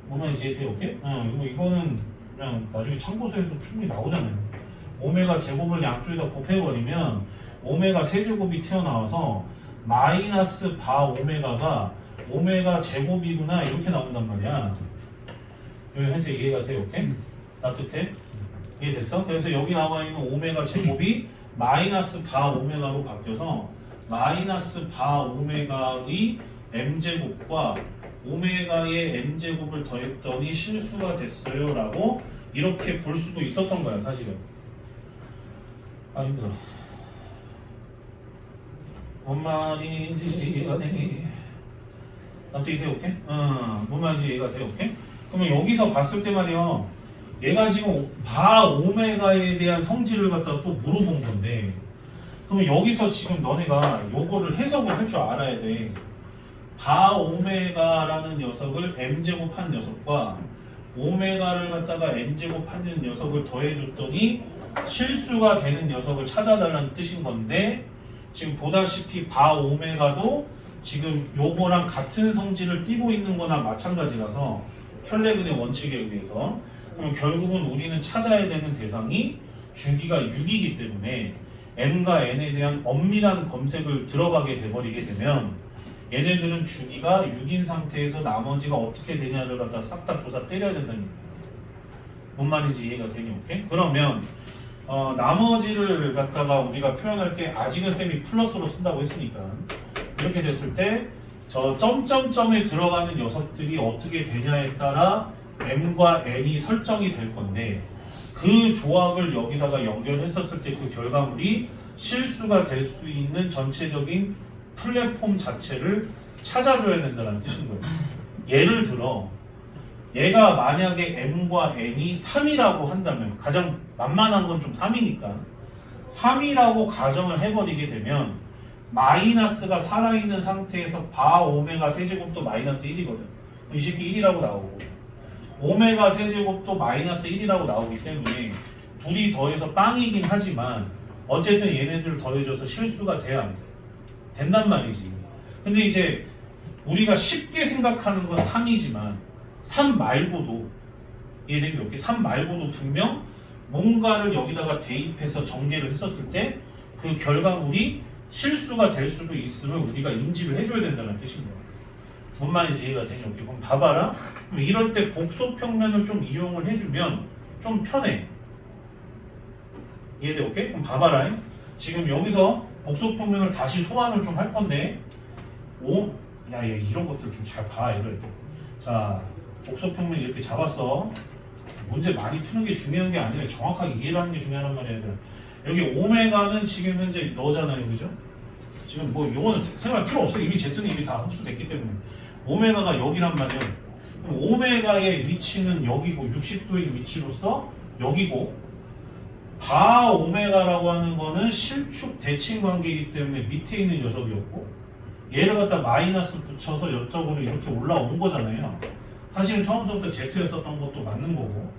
뭐만 이제 돼 오케이? 뭐 이거는 그냥 나중에 참고서에도 충분히 나오잖아요. 오메가 제곱을 양쪽에다 곱해버리면 오메가 세제곱이 튀어나와서 마이너스 바 오메가가 오메가 제곱이구나 이렇게 나온단 말이야. 여기 현재 이해가 돼 오케이? 납득해? 이해됐어? 그래서 여기 나와 있는 오메가 제곱이 마이너스 바 오메가로 바뀌어서 마이너스 바 오메가의 m제곱과 오메가의 n제곱을 더했더니 실수가 됐어요 라고 이렇게 볼 수도 있었던 거야 사실은. 힘들어. 뭔 말인지 이해가 되니? 납득이 돼 오케이? 뭔 말인지 이해가 돼 오케이? 그러면 여기서 봤을 때 말이야 얘가 지금 바 오메가에 대한 성질을 갖다가 또 물어본 건데 그러면 여기서 지금 너네가 요거를 해석을 할 줄 알아야 돼. 바 오메가라는 녀석을 m제곱 한 녀석과 오메가를 갖다가 n제곱 한 녀석을 더해줬더니 실수가 되는 녀석을 찾아달라는 뜻인 건데 지금 보다시피 바 오메가도 지금 요거랑 같은 성질을 띠고 있는 거나 마찬가지라서 혈레근의 원칙에 의해서 그럼 결국은 우리는 찾아야 되는 대상이 주기가 6이기 때문에 m과 n에 대한 엄밀한 검색을 들어가게 돼버리게 되면 얘네들은 주기가 6인 상태에서 나머지가 어떻게 되냐를 갖다 싹 다 조사 때려야 된다는 얘기야. 뭔 말인지 이해가 되니 오케이? 그러면 나머지를 갖다가 우리가 표현할 때 아직은 쌤이 플러스로 쓴다고 했으니까 이렇게 됐을 때 저 점점점에 들어가는 녀석들이 어떻게 되냐에 따라 m과 n이 설정이 될 건데 그 조합을 여기다가 연결했었을 때 그 결과물이 실수가 될 수 있는 전체적인 플랫폼 자체를 찾아줘야 된다는 뜻인 거예요. 예를 들어 얘가 만약에 m과 n이 3이라고 한다면 가장 만만한 건 좀 3이니까 3이라고 가정을 해버리게 되면 마이너스가 살아있는 상태에서 바 오메가 세제곱도 마이너스 1이거든. 이 새끼 1이라고 나오고 오메가 세제곱도 마이너스 1이라고 나오기 때문에 둘이 더해서 빵이긴 하지만 어쨌든 얘네들 더해져서 실수가 돼야 안 돼. 된단 말이지. 근데 이제 우리가 쉽게 생각하는 건 3이지만 3 말고도 이해된 게 없게 3 말고도 분명 뭔가를 여기다가 대입해서 전개를 했었을 때 그 결과물이 실수가 될 수도 있음을 우리가 인지를 해줘야 된다는 뜻인 거야. 뭔 말인지 이해가 되냐? 그럼 봐봐라. 그럼 이럴 때 복소평면을 좀 이용을 해주면 좀 편해. 이해돼? 오케이? 그럼 봐봐라. 지금 여기서 복소평면을 다시 소환을 좀 할 건데 야, 이런 것들 좀 잘 봐. 이걸 자, 복소평면 이렇게 잡았어. 문제 많이 푸는 게 중요한 게 아니라 정확하게 이해를 하는 게 중요한 말이야. 여기 오메가는 지금 현재 너잖아요, 그죠? 지금 뭐 이거는 생각할 필요 없어. 이미 Z는 이미 다 흡수됐기 때문에 오메가가 여기란 말이야. 그럼 오메가의 위치는 여기고 60도인 위치로서 여기고 바 오메가라고 하는 거는 실축 대칭 관계이기 때문에 밑에 있는 녀석이었고 얘를 갖다 마이너스 붙여서 이쪽으로 이렇게 올라온 거잖아요. 사실은 처음부터 Z였었던 것도 맞는 거고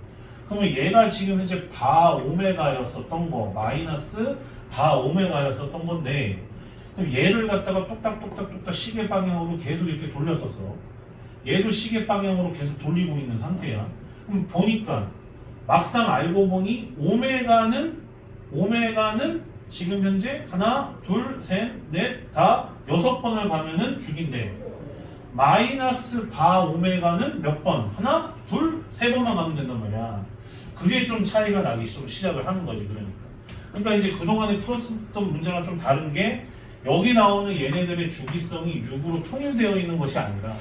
그러면 얘가 지금 현재 바 오메가였었던 거 마이너스 바 오메가였었던 건데 그럼 얘를 갖다가 똑딱똑딱똑딱 시계 방향으로 계속 이렇게 돌렸었어. 얘도 시계 방향으로 계속 돌리고 있는 상태야. 그럼 보니까 막상 알고 보니 오메가는 지금 현재 하나, 둘, 셋, 넷, 다 6번을 가면은 죽인데 마이너스 바 오메가는 몇 번? 하나, 둘, 세 번만 가면 된단 말이야. 그게 좀 차이가 나기 시작을 하는 거지. 그러니까 이제 그동안에 풀었던 문제랑 좀 다른 게 여기 나오는 얘네들의 주기성이 6으로 통일되어 있는 것이 아니라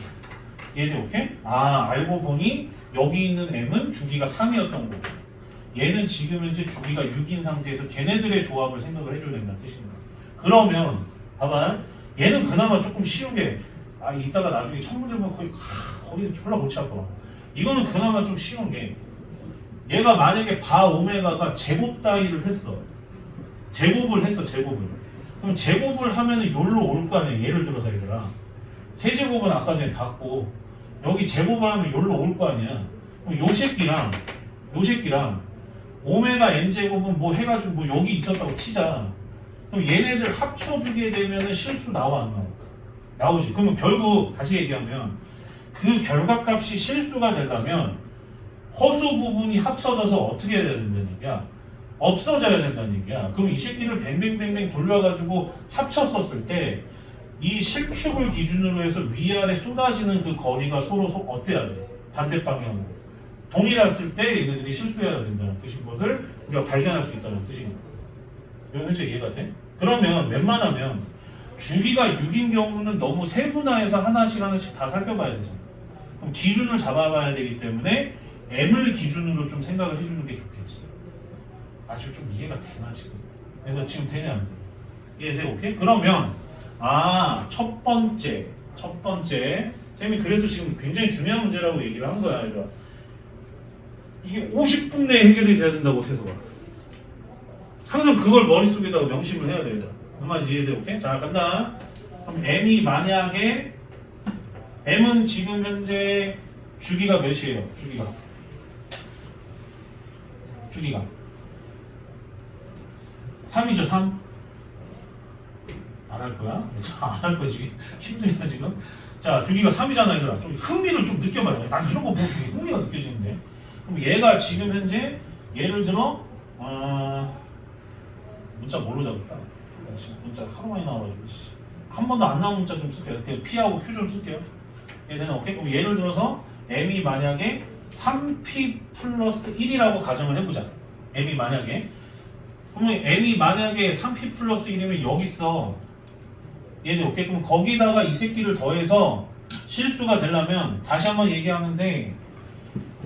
얘들 오케이? 알고 보니 여기 있는 m은 주기가 3이었던 거고 얘는 지금 현재 주기가 6인 상태에서 걔네들의 조합을 생각을 해줘야 된다는 뜻입니다. 그러면 봐봐 얘는 그나마 조금 쉬운 게 이따가 나중에 첫 문제 보면 거의 졸라 골치 아파. 이거는 그나마 좀 쉬운 게 얘가 만약에 바 오메가가 제곱 따위를 했어. 제곱을. 그럼 제곱을 하면은 여기로 올 거 아니야. 예를 들어서 얘들아. 세제곱은 아까 전에 봤고 여기 제곱을 하면 여기로 올 거 아니야. 그럼 요 새끼랑 오메가 n제곱은 뭐 해가지고 뭐 여기 있었다고 치자. 그럼 얘네들 합쳐주게 되면은 실수 나와 안 나와? 나오지. 그러면 결국 다시 얘기하면 그 결과값이 실수가 되려면 허수 부분이 합쳐져서 어떻게 해야 된다는 얘기야? 없어져야 된다는 얘기야. 그럼 이 새끼를 뱅뱅뱅뱅 돌려가지고 합쳤었을 때 이 실축을 기준으로 해서 위아래 쏟아지는 그 거리가 서로 어때야 돼? 반대 방향으로. 동일했을 때 얘네들이 실수해야 된다는 뜻인 것을 우리가 발견할 수 있다는 뜻입니다. 이거 현재 이해가 돼? 그러면 웬만하면 주기가 6인 경우는 너무 세분화해서 하나씩 다 살펴봐야 되잖아. 그럼 기준을 잡아봐야 되기 때문에 m을 기준으로 좀 생각을 해주는 게 좋겠지. 아직 좀 이해가 되나 지금? 내가 지금 되냐 안 돼? 이해돼? 오케이? 그러면 첫 번째 쌤이 그래서 지금 굉장히 중요한 문제라고 얘기를 한 거야. 얘들아. 이게 50분 내에 해결이 돼야 된다고 해서 항상 그걸 머릿속에다가 명심을 해야 돼요. 얼마나 이해돼? 오케이? 자 간다. 그럼 m이 만약에 m은 지금 현재 주기가 몇이에요? 주기가 3이죠. 3? 안 할 거야? 안 할 거야 지금? 힘드냐 지금? 자 주기가 3이잖아 얘들아. 좀 흥미를 좀 느껴봐요. 난 이런 거 보면 되게 흥미가 느껴지는데. 그럼 얘가 지금 현재 예를 들어 문자 뭘로 잡을까? 지금 문자 하루 많이 나와가지고 한 번도 안 나온 문자 좀 쓸게요. 그냥 P하고 Q 좀 쓸게요. 얘는 오케이? 그럼 예를 들어서 M이 만약에 3P 플러스 1이라고 가정을 해보자. M이 만약에 그러면 M이 만약에 3P 플러스 1이면 여기 있어. 얘는 오케이? 그럼 거기다가 이 새끼를 더해서 실수가 되려면 다시 한번 얘기하는데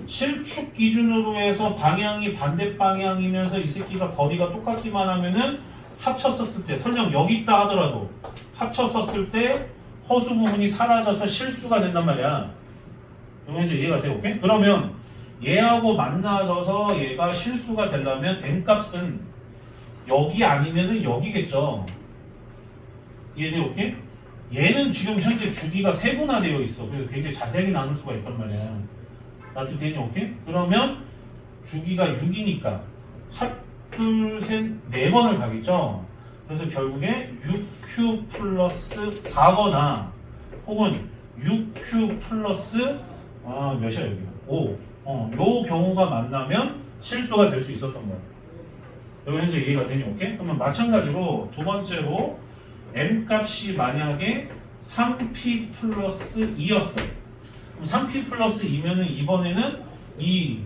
실축 기준으로 해서 방향이 반대 방향이면서 이 새끼가 거리가 똑같기만 하면은 합쳤었을 때 설령 여기 있다 하더라도 합쳤었을 때 허수 부분이 사라져서 실수가 된단 말이야. 그러면 이제 이해가 돼, 오케이? 그러면 얘하고 만나져서 얘가 실수가 되려면 n 값은 여기 아니면은 여기겠죠. 이해돼, 오케이? 얘는 지금 현재 주기가 세분화되어 있어. 그래서 굉장히 자세하게 나눌 수가 있단 말이야. 나도 되니, 오케이? 그러면 주기가 6이니까 핫, 둘, 셋, 네 번을 가겠죠. 그래서 결국에 6q 플러스 4거나 혹은 6q 플러스 몇이야 여기? 5. 요 경우가 만나면 실수가 될 수 있었던 거야. 여기 현재 이해가 되니? 오케이? 그러면 마찬가지로 두 번째로 m 값이 만약에 3p 플러스 2였어. 그럼 3p 플러스 2면은 이번에는 이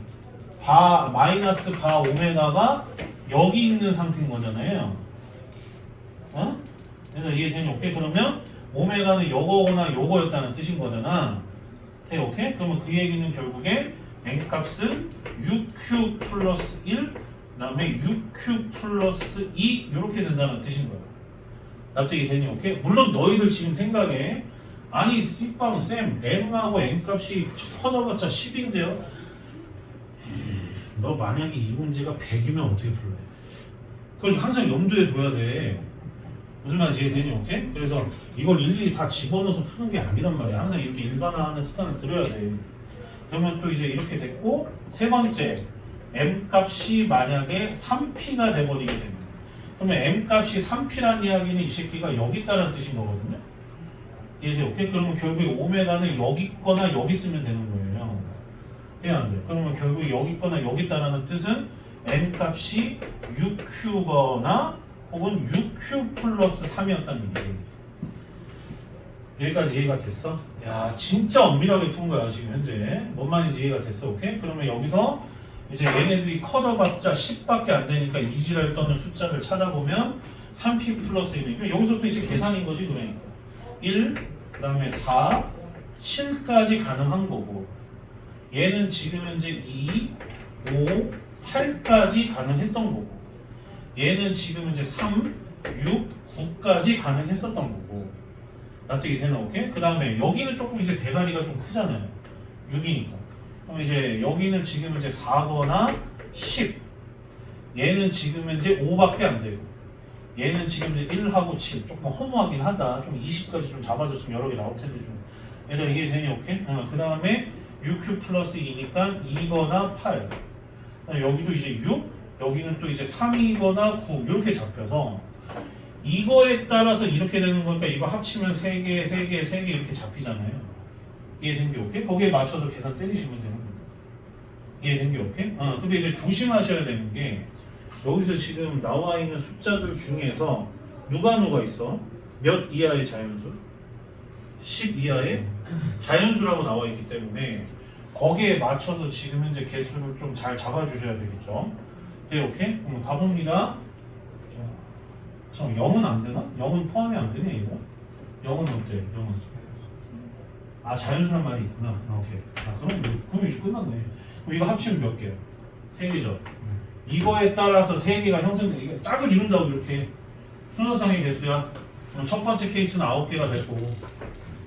마이너스 바 오메가가 여기 있는 상태인 거잖아요. 그래서 이해되니? 오케이? 그러면 오메가는 요거거나 요거였다는 뜻인 거잖아. 네, 오케이? 그러면 그 얘기는 결국에 n 값은 6q 플러스 1, 그 다음에 6q 플러스 2 이렇게 된다는 뜻인 거야. 납득이 되니? 오케이? 물론 너희들 지금 생각에 아니 C빵 쌤 m하고 n 값이 커져봤자 10인데요? 너 만약에 이 문제가 100이면 어떻게 풀래? 그걸 항상 염두에 둬야 돼. 무슨 말인지 이해되니? 오케이? 그래서 이걸 일일이 다 집어넣어서 푸는 게 아니란 말이야. 항상 이렇게 일반화하는 습관을 들여야 돼. 그러면 또 이제 이렇게 됐고, 세 번째 m 값이 만약에 3p가 돼버리게 됩니다. 그러면 m 값이 3p라는 이야기는 이 새끼가 여기 있다는 뜻인 거거든요. 이해돼? 오케이? 그러면 결국에 오메가는 여기 있거나 여기 쓰면 되는 거예요. 돼야 안 돼? 그러면 결국 여기 있거나 여기 있다는 뜻은 m 값이 6q거나 혹은 6q 플러스 3이었다는 얘기예요. 여기까지 이해가 됐어? 야, 진짜 엄밀하게 푼 거야 지금 현재. 뭔 말인지 이해가 됐어, 오케이? 그러면 여기서 이제 얘네들이 커져봤자 10밖에 안 되니까 이지랄 떠는 숫자를 찾아보면 3p 플러스 1이니까 여기서부터 이제 계산인 거지. 그러니까 1, 그 다음에 4, 7까지 가능한 거고, 얘는 지금 현재 2, 5, 8까지 가능했던 거고, 얘는 지금 이제 3, 6, 9까지 가능했었던 거고. 납득이 되나? 오케이? 그 다음에 여기는 조금 이제 대가리가 좀 크잖아요. 6이니까. 그럼 이제 여기는 지금 이제 4거나 10. 얘는 지금 이제 5밖에 안 되고. 얘는 지금 이제 1하고 7. 조금 허무하긴 하다. 좀 20까지 좀 잡아줬으면 여러 개 나올 텐데 좀. 얘들 이해되니? 오케이? 그 다음에 6q 플러스 2니까 2거나 8. 여기도 이제 6. 여기는 또 이제 3이거나 9 이렇게 잡혀서 이거에 따라서 이렇게 되는 거니까 이거 합치면 3개, 3개, 3개 이렇게 잡히잖아요. 이해된 게 오케이? 거기에 맞춰서 계산 때리시면 되는 겁니다. 이해된 게 오케이? 근데 이제 조심하셔야 되는 게 여기서 지금 나와 있는 숫자들 중에서 누가 있어? 몇 이하의 자연수? 10 이하의 자연수라고 나와 있기 때문에 거기에 맞춰서 지금 현재 개수를 좀 잘 잡아주셔야 되겠죠. 네, 오케이? 그럼 가봅니다. 자, 0은 안 되나? 0은 포함이 안 되네, 이거? 0은 어때? 0은? 아, 자연수란 말이 있구나. 오케이. 그럼 이제 끝났네. 그럼 이거 합치면 몇 개야? 3개죠. 이거에 따라서 3개가 형성돼. 이게 짝을 이룬다고 이렇게. 순서상의 개수야. 그럼 첫 번째 케이스는 9개가 될 거고,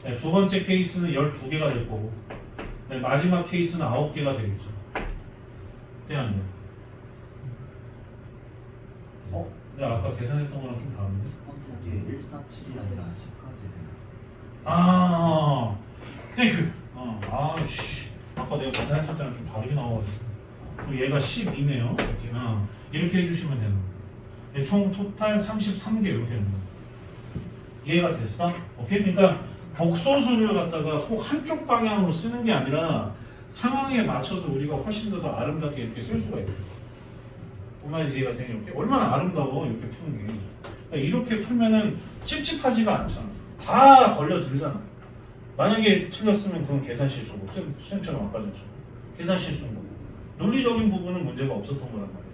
네, 두 번째 케이스는 12개가 될 거고, 네, 마지막 케이스는 9개가 되겠죠. 돼, 안 돼? 내가 아까 계산했던 거랑 좀 다른데? 첫 번째 게 147이 아니라 10까지래요. 땡큐. 씨. 아까 내가 계산했을 때랑 좀 다르게 나와가지고. 그럼 얘가 12네요. 이렇게. 이렇게 해주시면 되는 거예요. 총 토탈 33개 이렇게 되는 거예요. 이해가 됐어? 오케이? 그러니까 복소수를 갖다가 꼭 한쪽 방향으로 쓰는 게 아니라 상황에 맞춰서 우리가 훨씬 더 아름답게 이렇게 쓸 수가 있어요. 얼마나 이해가 되니? 이렇게 얼마나 아름다워 이렇게 푸는 게. 그러니까 이렇게 풀면은 찝찝하지가 않잖아. 다 걸려들잖아. 만약에 틀렸으면 그건 계산 실수고, 쌤처럼 아까 전처럼 계산 실수인 거고, 논리적인 부분은 문제가 없었던 거란 말이야.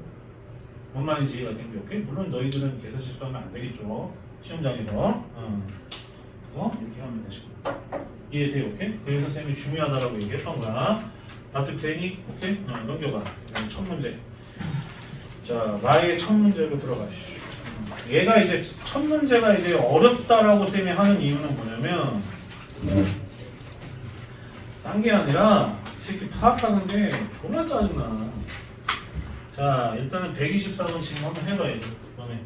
뭔 말인지 이해가 되니? 오케이? 물론 너희들은 계산 실수하면 안 되겠죠. 시험장에서. 그래서 이렇게 하면 되시고. 이해돼요? 오케이? 그래서 쌤이 중요하다라고 얘기했던 거야. 납득되니? 오케이? 넘겨봐. 첫 문제. 자, 나의 첫 문제로 들어가시죠. 얘가 이제 첫 문제가 이제 어렵다라고 쌤이 하는 이유는 뭐냐면 한 게 아니라 이 새끼 파악하는 게 존나 짜증나. 자, 일단은 124번 지금 한번 해봐야죠. 그다음에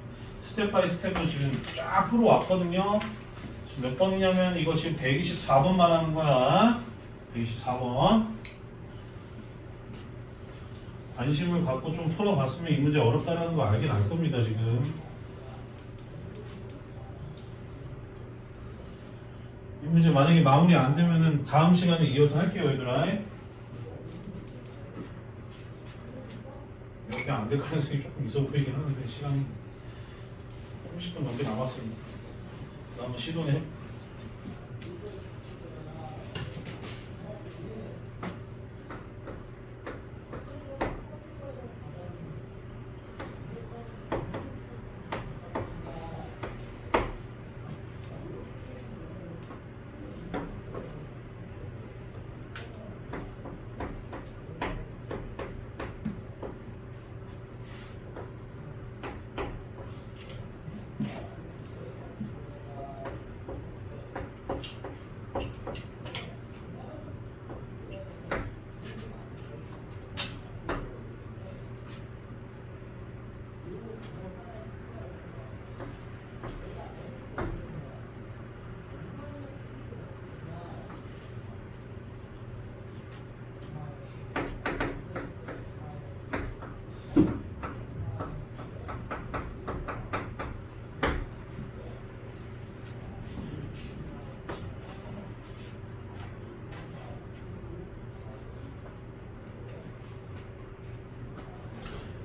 스텝 바이 스텝으로 지금 쫙 끌어왔거든요. 지금 몇 번이냐면 이거 지금 124번 말하는 거야. 124번. 관심을 갖고 좀 풀어봤으면 이 문제 어렵다는 거 알긴 알 겁니다, 지금. 이 문제 만약에 마무리 안 되면은 다음 시간에 이어서 할게요, 얘들아. 이렇게 안 될 가능성이 조금 있어 보이긴 하는데 시간이 30분 넘게 남았으니까 한번 시도해.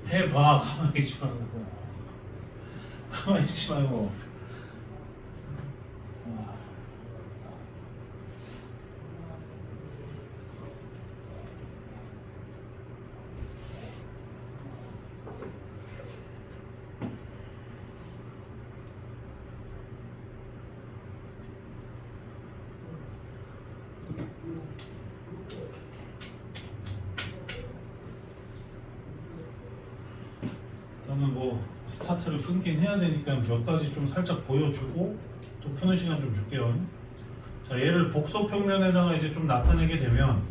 해봐. 가만히 있지 말고. 가만히 있지 말고. 저는 뭐 스타트를 끊긴 해야 되니까 몇 가지 좀 살짝 보여주고 또 푸는 시간 좀 줄게요. 자, 얘를 복소 평면에다가 이제 좀 나타내게 되면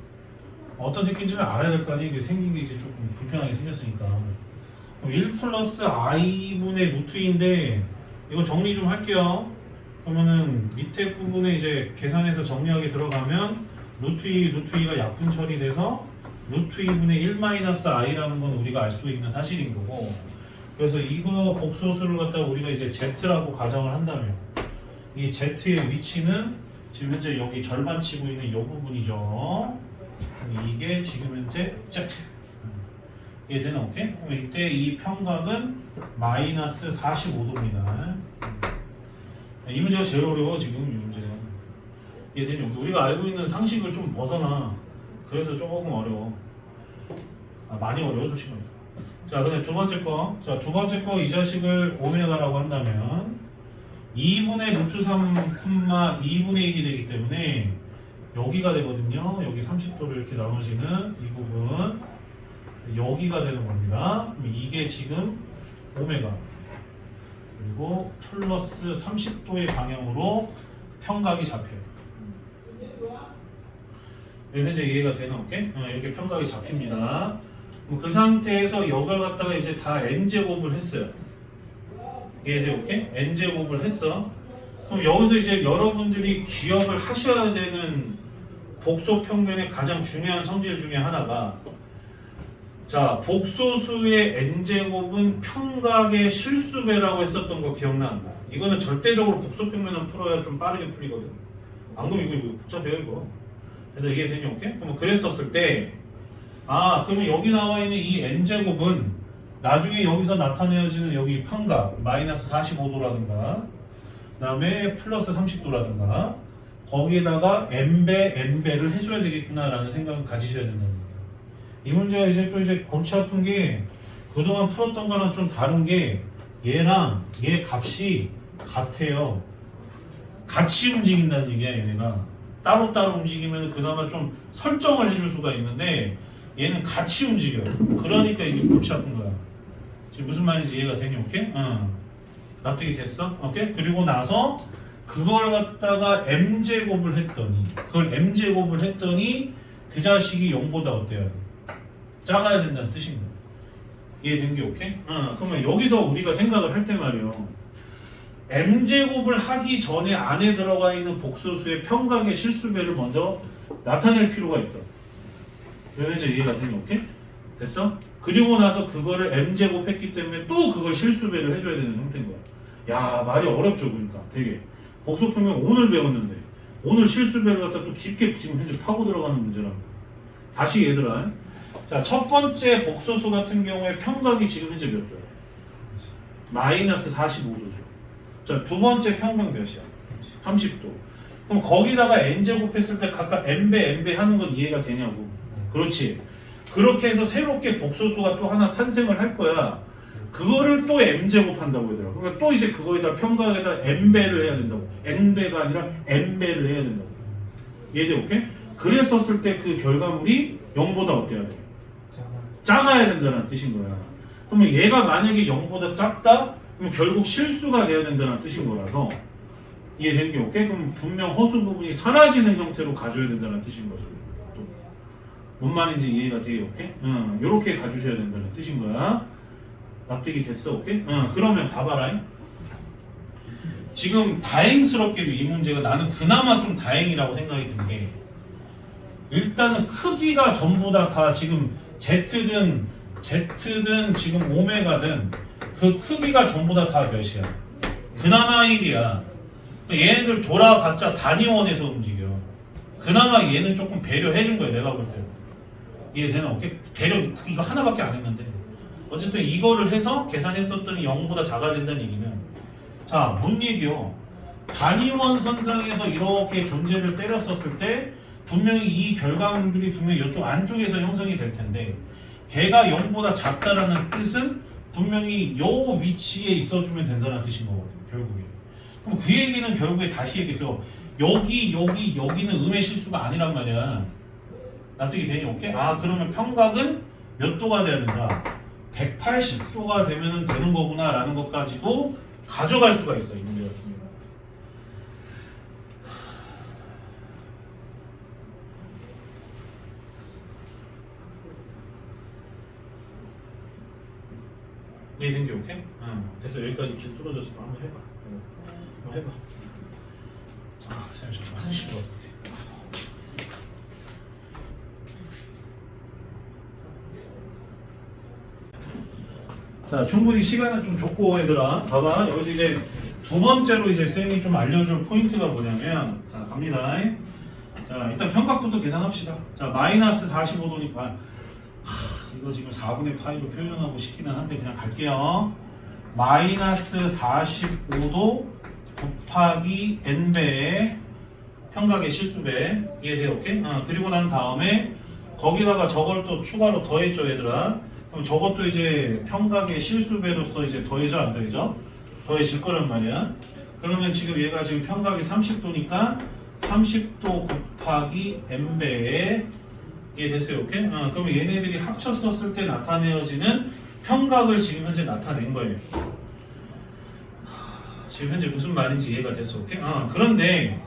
어떤 새끼인지를 알아야 될 거 아니에요. 이게 생긴 게 이제 조금 불편하게 생겼으니까. 그럼 1 플러스 i분의 루트 2인데 이거 정리 좀 할게요. 그러면은 밑에 부분에 이제 계산해서 정리하게 들어가면 루트 2가 약분 처리돼서 루트 2분의 1 마이너스 i라는 건 우리가 알 수 있는 사실인 거고, 그래서 이거 복소수를 갖다가 우리가 이제 z라고 가정을 한다면 이 z의 위치는 지금 현재 여기 절반 치고 있는 이 부분이죠. 이게 지금 현재 z. 이해되나? 오케이? 그럼 이때 이 평각은 마이너스 45도입니다. 이 문제가 제일 어려워 지금 이 문제는. 이해되니? 우리가 알고 있는 상식을 좀 벗어나. 그래서 조금 어려워. 많이 어려워 솔직히. 자, 그다음 두 번째 거. 자, 두 번째 거 이 자식을 오메가라고 한다면 2분의 루트 3, 2분의 1이 되기 때문에 여기가 되거든요. 여기 30도로 이렇게 나눠지는 이 부분 여기가 되는 겁니다. 그럼 이게 지금 오메가 그리고 플러스 30도의 방향으로 평각이 잡혀요. 현재 이해가 되나? 오케이? 이렇게 평각이 잡힙니다. 그 상태에서 이걸 갖다가 이제 다 n제곱을 했어요. 이해돼? 오케이? n제곱을 했어. 그럼 여기서 이제 여러분들이 기억을 하셔야 되는 복소 평면의 가장 중요한 성질 중에 하나가, 자, 복소수의 n제곱은 평각의 실수배라고 했었던 거 기억나는가? 이거는 절대적으로 복소 평면을 풀어야 좀 빠르게 풀리거든. 안 그러면 이거 복잡해요 이거. 그래서 이게 되니? 오케이? 그럼 그랬었을 때, 그러면 여기 나와 있는 이 n제곱은 나중에 여기서 나타내어지는 여기 평각 마이너스 45도라든가 그 다음에 플러스 30도라든가 거기에다가 n배를 해줘야 되겠구나라는 생각을 가지셔야 된다는 거예요. 이 문제가 이제 또 이제 골치 아픈 게 그동안 풀었던 거랑 좀 다른 게 얘랑 얘 값이 같아요. 같이 움직인다는 얘기야. 얘네가 따로따로 움직이면 그나마 좀 설정을 해줄 수가 있는데 얘는 같이 움직여요. 그러니까 이게 골치 아픈 거야. 지금 무슨 말인지 이해가 되니? 오케이? 납득이 됐어? 오케이? 그리고 나서 그걸 갖다가 m제곱을 했더니 그걸 m제곱을 했더니 그 자식이 0보다 어때야 돼? 작아야 된다는 뜻인 거야. 이해된 게 오케이? 그러면 여기서 우리가 생각을 할 때 말이요. m제곱을 하기 전에 안에 들어가 있는 복소수의 평각의 실수배를 먼저 나타낼 필요가 있다. 왜 이제 이해가 되니? 오케이? 됐어? 그리고 나서 그거를 m제곱 했기 때문에 또 그걸 실수배를 해줘야 되는 형태인 거야. 야, 말이 어렵죠. 그러니까 되게 복소평면 오늘 배웠는데 오늘 실수배를 갖다 또 깊게 지금 현재 파고 들어가는 문제랍니다. 다시 얘들아, 자, 첫 번째 복소수 같은 경우에 평각이 지금 현재 몇 도야? 마이너스 45도죠. 자, 두 번째 평각 몇이야? 30도. 그럼 거기다가 n제곱 했을 때 각각 n배 하는 건 이해가 되냐고. 그렇지. 그렇게 해서 새롭게 복소수가 또 하나 탄생을 할 거야. 그거를 또 m제곱 한다고 얘들아. 그러니까 또 이제 그거에다 평각에다 n배를 해야 된다고. n배가 아니라 n배를 해야 된다고. 이해돼? 오케이? 그랬었을 때 그 결과물이 0보다 어때야 돼? 작아야 된다는 뜻인 거야. 그러면 얘가 만약에 0보다 작다? 그럼 결국 실수가 돼야 된다는 뜻인 거라서 이해되는 게 오케이? 그럼 분명 허수 부분이 사라지는 형태로 가져야 된다는 뜻인 거죠. 또. 뭔 말인지 이해가 돼요? 오케이? 요렇게 가주셔야 된다는 뜻인 거야. 납득이 됐어? 오케이? 그러면 봐봐라. 지금 다행스럽게도 이 문제가 나는 그나마 좀 다행이라고 생각이 든 게 일단은 크기가 전부 다 지금 Z든 지금 오메가든 그 크기가 전부 다 몇이야? 그나마 1이야. 얘네들 돌아봤자 단위원에서 움직여. 그나마 얘는 조금 배려해준 거야, 내가 볼 때. 이해되나? 오케이? 배려 이거 하나밖에 안 했는데 어쨌든 이거를 해서 계산했었더니 0보다 작아야 된다는 얘기는 자, 뭔 얘기요? 단위원 선상에서 이렇게 존재를 때렸었을 때 분명히 이 결과물들이 분명히 이쪽 안쪽에서 형성이 될 텐데 걔가 0보다 작다라는 뜻은 분명히 요 위치에 있어주면 된다는 뜻인 거거든요. 결국에. 그럼 그 얘기는 결국에 다시 얘기해서 여기는 음의 실수가 아니란 말이야. 납득이 되니? 오케이? 아, 그러면 평각은 몇 도가 돼야 된다? 180도가 되면 되는 거구나 라는 것까지도 가져갈 수가 있어, 이 문제 같은 경우는. 이해된 게 오케이? 됐어. 여기까지 길 뚫어졌어. 한번 해봐. 한번 해봐. 아, 선생님 잠깐 화장실 좀 갈게. 자, 충분히 시간을 좀 줬고 얘들아, 봐봐. 여기서 이제 두 번째로 이제 쌤이 좀 알려줄 포인트가 뭐냐면, 자, 갑니다. 자, 일단 평각부터 계산합시다. 자, 마이너스 45도니까 이거 지금 4분의 파이로 표현하고 싶기는 한데 그냥 갈게요. 마이너스 45도 곱하기 n배의 평각의 실수배. 이해돼요? 오케이? 그리고 난 다음에 거기다가 저걸 또 추가로 더했죠, 얘들아. 그럼 저것도 이제 평각의 실수배로서 이제 더해져 안 더해져? 더해질 거란 말이야. 그러면 지금 얘가 지금 평각이 30도니까 30도 곱하기 n배에 이해됐어요? 오케이? 그러면 얘네들이 합쳤었을 때 나타내어지는 평각을 지금 현재 나타낸 거예요. 지금 현재 무슨 말인지 이해가 됐어? 오케이? 그런데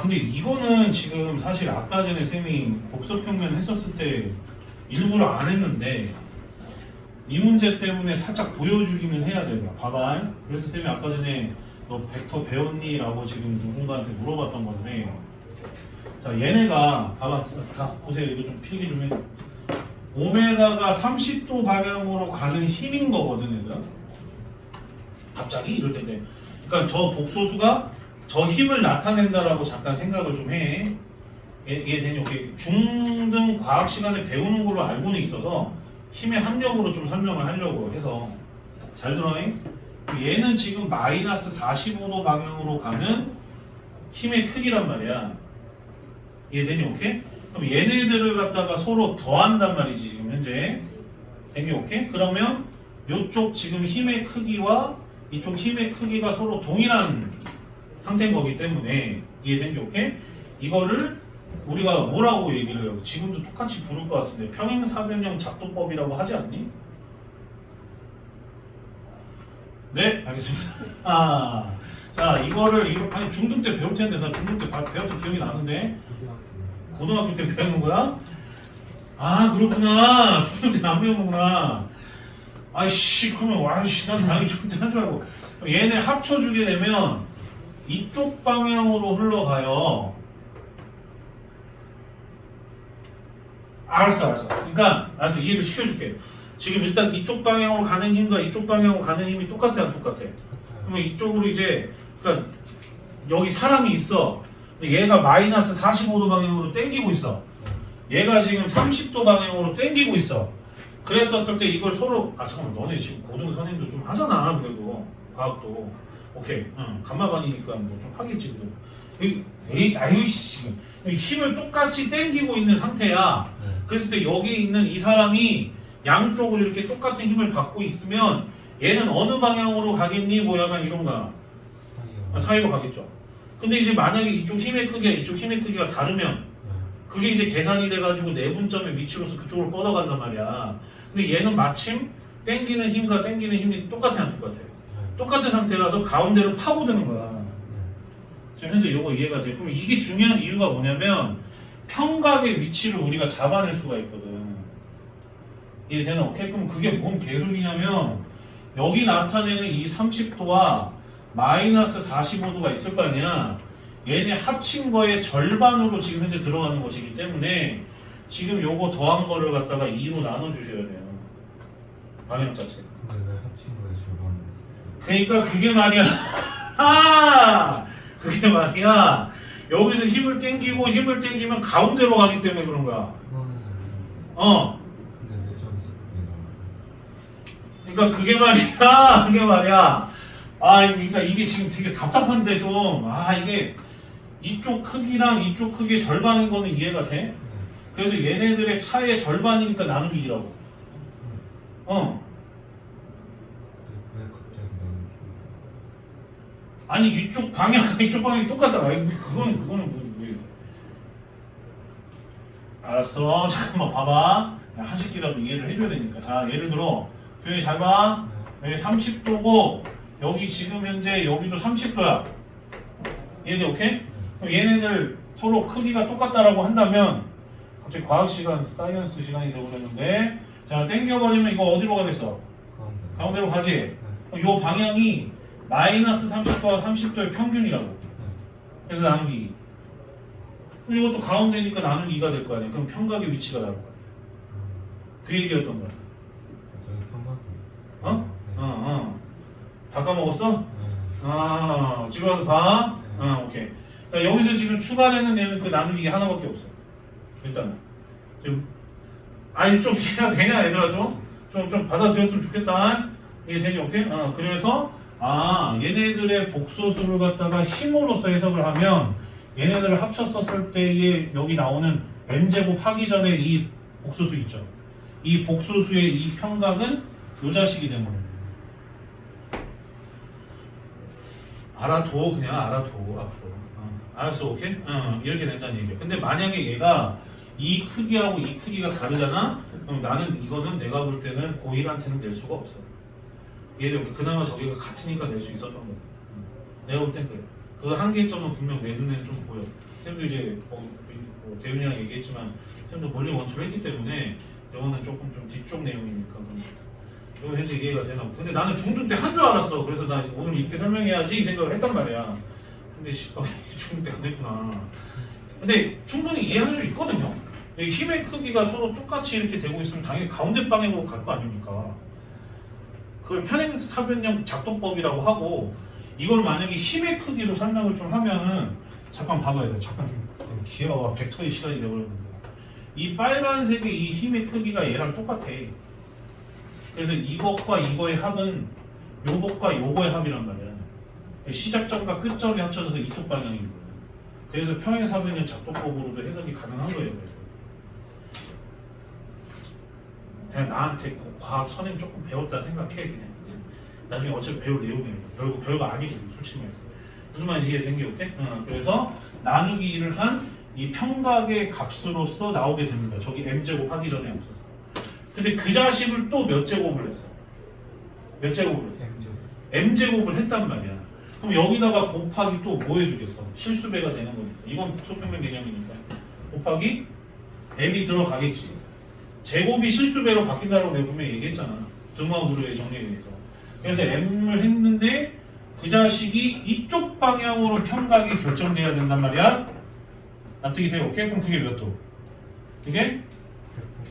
근데 이거는 지금 사실 아까 전에 쌤이 복소평면 했었을 때 일부러 안 했는데 이 문제 때문에 살짝 보여주기는 해야 돼요. 봐봐. 그래서 쌤이 아까 전에 너 벡터 배웠니? 라고 지금 누군가한테 물어봤던 건데 자, 얘네가 봐봐. 다 보세요. 이거 좀 필기 좀 해. 오메가가 30도 방향으로 가는 힘인 거거든, 얘들아. 갑자기 이럴 텐데. 그러니까 저 복소수가 저 힘을 나타낸다라고 잠깐 생각을 좀 해. 이해되니? 중등 과학 시간에 배우는 걸로 알고는 있어서 힘의 합력으로 좀 설명을 하려고 해서 잘 들어. 얘는 지금 마이너스 45도 방향으로 가는 힘의 크기란 말이야. 이해되니? 오케이? 그럼 얘네들을 갖다가 서로 더한단 말이지 지금 현재. 되니? 오케이? 그러면 이쪽 지금 힘의 크기와 이쪽 힘의 크기가 서로 동일한 상태인 거기 때문에 이해된 게 오케이? 이거를 우리가 뭐라고 얘기를 해요? 지금도 똑같이 부를 것 같은데 평행사변형 작동법이라고 하지 않니? 네, 알겠습니다. 자 이거 아니 중등 때 배울 텐데 나 중등 때 배웠던 기억이 나는데 고등학교 때 배우는 거야? 아 그렇구나. 중등 때 안 배우는구나. 아이씨 그러면 와이씨 난 당연히 중등 때 한 줄 알고. 얘네 합쳐주게 되면 이쪽 방향으로 흘러가요. 알았어. 그러니까 알았어 이해를 시켜줄게. 지금 일단 이쪽 방향으로 가는 힘과 이쪽 방향으로 가는 힘이 똑같아 안 똑같아? 그러면 이쪽으로 이제 그러니까 여기 사람이 있어. 얘가 마이너스 45도 방향으로 당기고 있어. 얘가 지금 30도 방향으로 당기고 있어. 그랬었을 때 이걸 서로 잠깐만 너네 지금 고등 선생님도 좀 하잖아 그래도 과학도 오케이 감마반이니까 뭐 좀 하겠지 그래도 에이 아유씨 힘을 똑같이 당기고 있는 상태야. 그랬을 때 여기 있는 이 사람이 양쪽으로 이렇게 똑같은 힘을 받고 있으면 얘는 어느 방향으로 가겠니? 뭐 약간 이런가 사이로 가겠죠. 근데 이제 만약에 이쪽 힘의 크기와 이쪽 힘의 크기가 다르면 그게 이제 계산이 돼가지고 내분점의 위치로서 그쪽으로 뻗어간단 말이야. 근데 얘는 마침 당기는 힘과 당기는 힘이 똑같아 안 똑같아? 똑같은 상태라서 가운데로 파고드는 거야. 지금 현재 이거 이해가 돼. 그럼 이게 중요한 이유가 뭐냐면 평각의 위치를 우리가 잡아낼 수가 있거든. 이해되나? 오케이? 그럼 그게 뭔 개소리냐면 여기 나타내는 이 30도와 마이너스 45도가 있을 거 아니야. 얘네 합친 거의 절반으로 지금 현재 들어가는 것이기 때문에 지금 요거 더한 거를 갖다가 2로 나눠 주셔야 돼요. 방향 자체. 근데 왜 합친 거에 절반? 그러니까 그게 말이야. 아! 그게 말이야. 여기서 힘을 당기면 가운데로 가기 때문에 그런 거야. 그거는 근데 왜 저기서 그게 그러니까 그게 말이야. 그게 말이야. 그러니까 이게 지금 되게 답답한데 좀 이게 이쪽 크기랑 이쪽 크기의 절반인 거는 이해가 돼? 그래서 얘네들의 차이의 절반이니까 나누기 2라고. 왜 갑자기 나는 아니 이쪽 방향 이쪽 방향이 똑같다. 그거는 왜? 알았어. 잠깐만 봐봐. 한식기라도 이해를 해줘야 되니까. 자 예를 들어 교현이 잘 봐. 여기 30도고 여기 지금 현재 여기도 30도야. 얘네 오케이? 그럼 얘네들 서로 크기가 똑같다라고 한다면 갑자기 과학 시간, 사이언스 시간이 되어버렸는데 자 당겨버리면 이거 어디로 가겠어? 가운데로 가지? 그럼 요 방향이 마이너스 30도와 30도의 평균이라고. 그래서 나누기 2. 이것도 가운데니까 나누기 2가 될 거 아니야. 그럼 평각의 위치가 나올 거야. 그 얘기였던 거야. 저기 평각. 다 까먹었어? 집에 와서 봐. 오케이. 그러니까 여기서 지금 추가되는 얘는 그 나누기 하나밖에 없어. 일단은. 지금 좀 이해가 되냐 얘들아 좀 받아들였으면 좋겠다. 이게 되니 오케이? 그래서 얘네들의 복소수를 갖다가 힘으로써 해석을 하면 얘네들을 합쳤었을 때에 여기 나오는 m제곱 하기 전에 이 복소수 있죠. 이 복소수의 이 평각은 요 자식이 되는 거예요. 알아둬 그냥 알아둬 앞으로. 알았어 오케이? 이렇게 된다는 얘기야. 근데 만약에 얘가 이 크기하고 이 크기가 다르잖아? 그럼 나는 이거는 내가 볼 때는 고1한테는 낼 수가 없어. 얘들 그나마 저기가 같으니까 낼 수 있었던 거야. 내가 볼 땐 그래. 그 한계점은 분명 내 눈에는 좀 보여. 쌤도 이제 대윤이랑 얘기했지만 쌤도 멀리 원투를 했기 때문에 이거는 조금 좀 뒤쪽 내용이니까 이거 현재 이해가 되나? 근데 나는 중등 때 한 줄 알았어. 그래서 나 오늘 이렇게 설명해야지 이 생각을 했단 말이야. 근데 중등 때 안 했구나. 근데 충분히 이해할 수 있거든요. 힘의 크기가 서로 똑같이 이렇게 되고 있으면 당연히 가운데 방향으로 갈 거 아닙니까? 그걸 편행사변형 작동법이라고 하고 이걸 만약에 힘의 크기로 설명을 좀 하면은 잠깐 봐봐야 돼. 잠깐 좀 기어와 벡터의 시간이 되어버렸는데 이 빨간색의 이 힘의 크기가 얘랑 똑같아. 그래서 이것과 이거의 합은 요것과 요거의 합이란 말이야. 시작점과 끝점이 합쳐져서 이쪽 방향인 거예요. 그래서 평행사변형 작동법으로도 해석이 가능한 거예요. 그냥 나한테 과학 선행 조금 배웠다 생각해 그냥. 나중에 어차피 배울 내용이에요. 별거 아니고 솔직히 말해서. 무슨 말인지 이해된 게 오케이? 그래서 나누기 1을 한 이 평각의 값으로서 나오게 됩니다. 저기 m제곱 하기 전에 없어서. 근데 그 자식을 또 몇 제곱을 했어? 몇 제곱을 했어? m제곱을 했단 말이야. 그럼 여기다가 곱하기 또 뭐 해주겠어? 실수배가 되는 거니까. 이건 복소평면 개념이니까. 곱하기 m이 들어가겠지. 제곱이 실수배로 바뀐다고 내가 분명히 얘기했잖아. 등호하고의 정리에 대해서. 그래서 m을 했는데 그 자식이 이쪽 방향으로 평각이 결정돼야 된단 말이야. 납득이 돼요? 오케이? 그럼 그게 몇 도? 이게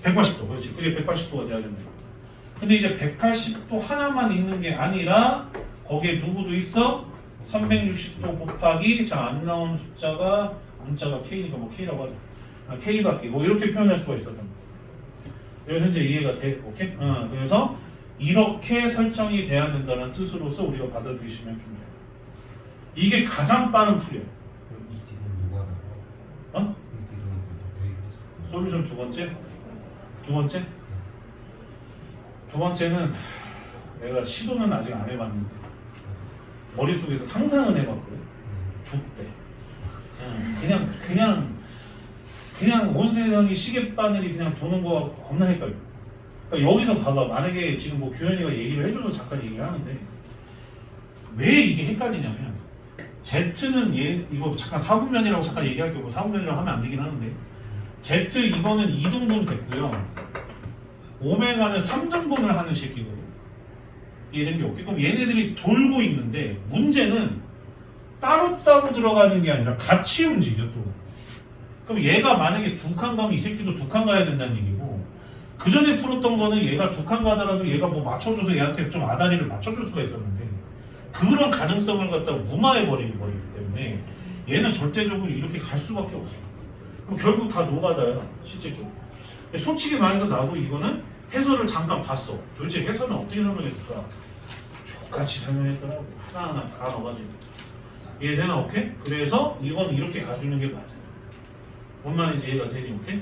180도. 그렇지. 그게 180도가 돼야 된다. 근데 이제 180도 하나만 있는 게 아니라 거기에 누구도 있어? 360도 곱하기 자 안 나온 숫자가 문자가 K니까 뭐 K라고 하자. K밖에 뭐 이렇게 표현할 수가 있었던 거야. 여기 현재 이해가 돼? 오케이? 그래서 이렇게 설정이 돼야 된다는 뜻으로서 우리가 받아들이시면 좀 돼요. 이게 가장 빠른 풀이에요. 이 딜은 누가 나와? 어? 이 딜은 또 데이비스. 솔루션 두 번째? 두 번째? 두 번째는 내가 시도는 아직 안 해봤는데 머릿속에서 상상은 해봤거든. 좁대. 그냥 온 세상이 시계바늘이 그냥 도는 거 같고 겁나 헷갈려. 그러니까 여기서 봐봐. 만약에 지금 뭐 규현이가 얘기를 해줘서 잠깐 얘기를 하는데 왜 이게 헷갈리냐면 Z는 이거 잠깐 4분면이라고 잠깐 얘기할게요. 뭐 4분면이라고 하면 안 되긴 하는데 Z 이거는 2등분 됐고요. 오메가는 3등분을 하는 새끼거든. 이해된 게 없게. 그럼 얘네들이 돌고 있는데 문제는 따로따로 들어가는 게 아니라 같이 움직여 또. 그럼 얘가 만약에 두 칸 가면 이 새끼도 두 칸 가야 된다는 얘기고 그 전에 풀었던 거는 얘가 두 칸 가더라도 얘가 뭐 맞춰줘서 얘한테 좀 아다리를 맞춰줄 수가 있었는데 그런 가능성을 갖다가 무마해버리기 때문에 얘는 절대적으로 이렇게 갈 수밖에 없어. 그럼 결국 다 노가다야 실제적으로. 솔직히 말해서 나도 이거는 해설을 잠깐 봤어. 도대체 해설은 어떻게 설명했을까? 똑같이 설명했더라고. 하나하나 다 넣어가지고. 이해되나? 오케이? 그래서 이건 이렇게 가주는 게 맞아. 뭔 말인지 이해가 되니? 오케이?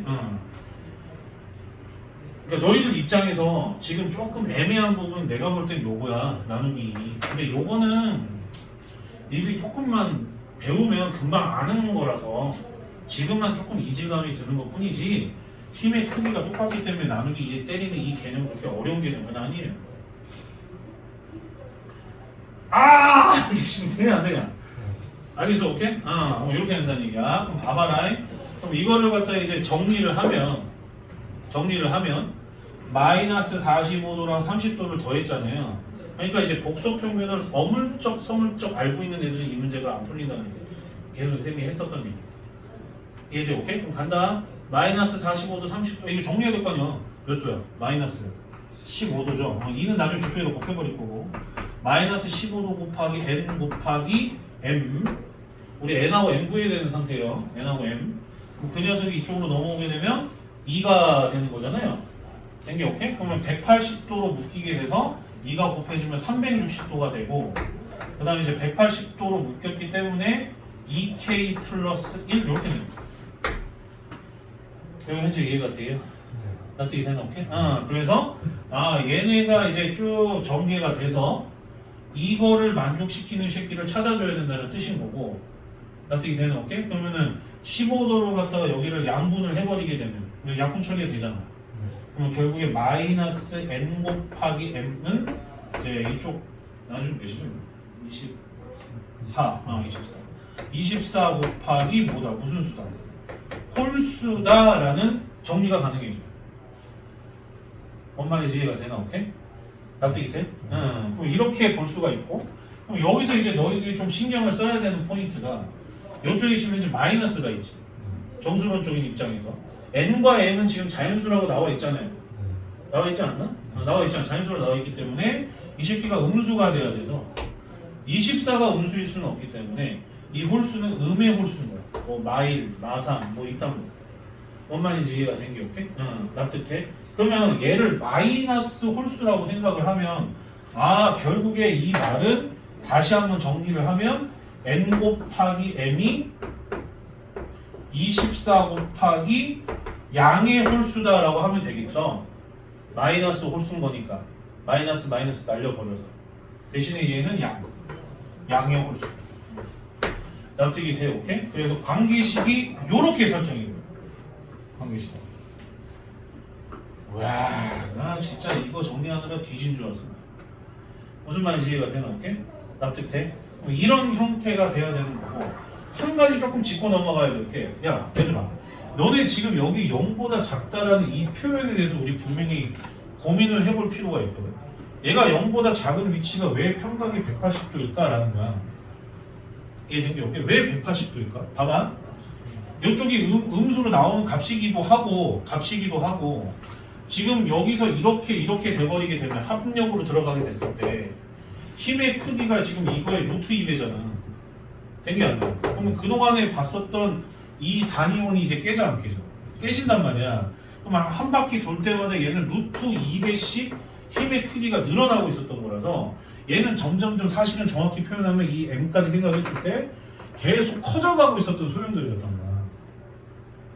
그러니까 너희들 입장에서 지금 조금 애매한 부분 내가 볼 땐 요거야. 나누기. 근데 요거는 니들이 조금만 배우면 금방 아는 거라서 지금만 조금 이질감이 드는 것 뿐이지 힘의 크기가 똑같기 때문에 나누기 이제 때리는 이 개념은 그렇게 어려운 개념은 아니에요. 지금 되냐 안 되냐? 알겠어? 오케이? 이렇게 한다는 얘기야. 그럼 봐봐라. 그럼 이거를 갖다 이제 정리를 하면 마이너스 45도랑 30도를 더했잖아요. 그러니까 이제 복소평면을 어물쩍 서물쩍 알고 있는 애들은 이 문제가 안 풀린다는 얘기. 계속 쌤이 했었던 얘기. 이해돼? 오케이? 그럼 간다. 마이너스 45도 30도 이거 정리해야 될 거 아니야. 몇 도야? 마이너스 15도죠. 2는 나중에 저쪽에다 곱해버릴 거고 마이너스 15도 곱하기 n 곱하기 m 우리 n하고 m 구해야 되는 상태예요. n하고 m 그 녀석이 이쪽으로 넘어오게 되면 2가 되는 거잖아요. 된 게 오케이? 그러면 180도로 묶이게 돼서 2가 곱해지면 360도가 되고 그 다음에 이제 180도로 묶였기 때문에 2k 플러스 1 이렇게 됩니다. 여기 현재 이해가 돼요? 납득이 되나? 오케이? 그래서 얘네가 이제 쭉 전개가 돼서 이거를 만족시키는 새끼를 찾아줘야 된다는 뜻인 거고 납득이 되나? 오케이? 그러면은 15도로 갖다가 여기를 양분을 해버리게 되면 약분 처리가 되잖아. 그러면 결국에 마이너스 n 곱하기 m은 이제 이쪽 나중에 몇이죠? 24 24 곱하기 뭐다? 무슨 수다? 홀수다라는 정리가 가능해져. 뭔 말인지 이해가 되나? 오케이? 납득이 돼? 그럼 이렇게 볼 수가 있고 그럼 여기서 이제 너희들이 좀 신경을 써야 되는 포인트가 이쪽에 지금 이제 마이너스가 있지. 정수론적인 입장에서 n과 m은 지금 자연수라고 나와 있잖아요. 나와 있지 않나? 나와 있잖아. 자연수로 나와 있기 때문에 이 새끼가 음수가 돼야 돼서 24가 음수일 수는 없기 때문에 이 홀수는 음의 홀수인 거야. 뭐 마일, 마산, 뭐 이딴 거. 뭔 말인지 이해가 된 게 오케이? 납득해? 그러면 얘를 마이너스 홀수라고 생각을 하면 결국에 이 말은 다시 한번 정리를 하면 n 곱하기 m이 24 곱하기 양의 홀수다라고 하면 되겠죠? 마이너스 홀수인 거니까 마이너스 날려버려서 대신에 얘는 양의 홀수. 납득이 돼? 오케이? 그래서 관계식이 요렇게 설정이 돼요. 관계식. 와, 나 진짜 이거 정리하느라 뒤진 줄 알았어. 무슨 말인지 이해가 되나? 오케이? 납득돼? 뭐 이런 형태가 돼야 되는 거고 한 가지 조금 짚고 넘어가야 될 게 야 얘들아 너네 지금 여기 0보다 작다라는 이 표현에 대해서 우리 분명히 고민을 해볼 필요가 있거든. 얘가 0보다 작은 위치가 왜 평각이 180도일까라는 거야. 이해된 게 없게 왜 180도일까? 봐봐. 이쪽이 음수로 나오는 값이기도 하고 지금 여기서 이렇게 돼버리게 되면 합력으로 들어가게 됐을 때 힘의 크기가 지금 이거의 루트 2배잖아. 된 게 안 돼. 그러면 그동안에 봤었던 이 단위원이 이제 깨져 안 깨져? 깨진단 말이야. 그럼 한 바퀴 돌 때마다 얘는 루트 2배씩 힘의 크기가 늘어나고 있었던 거라서 얘는 점점점 사실은 정확히 표현하면 이 m까지 생각했을 때 계속 커져가고 있었던 소용돌이였단 거야.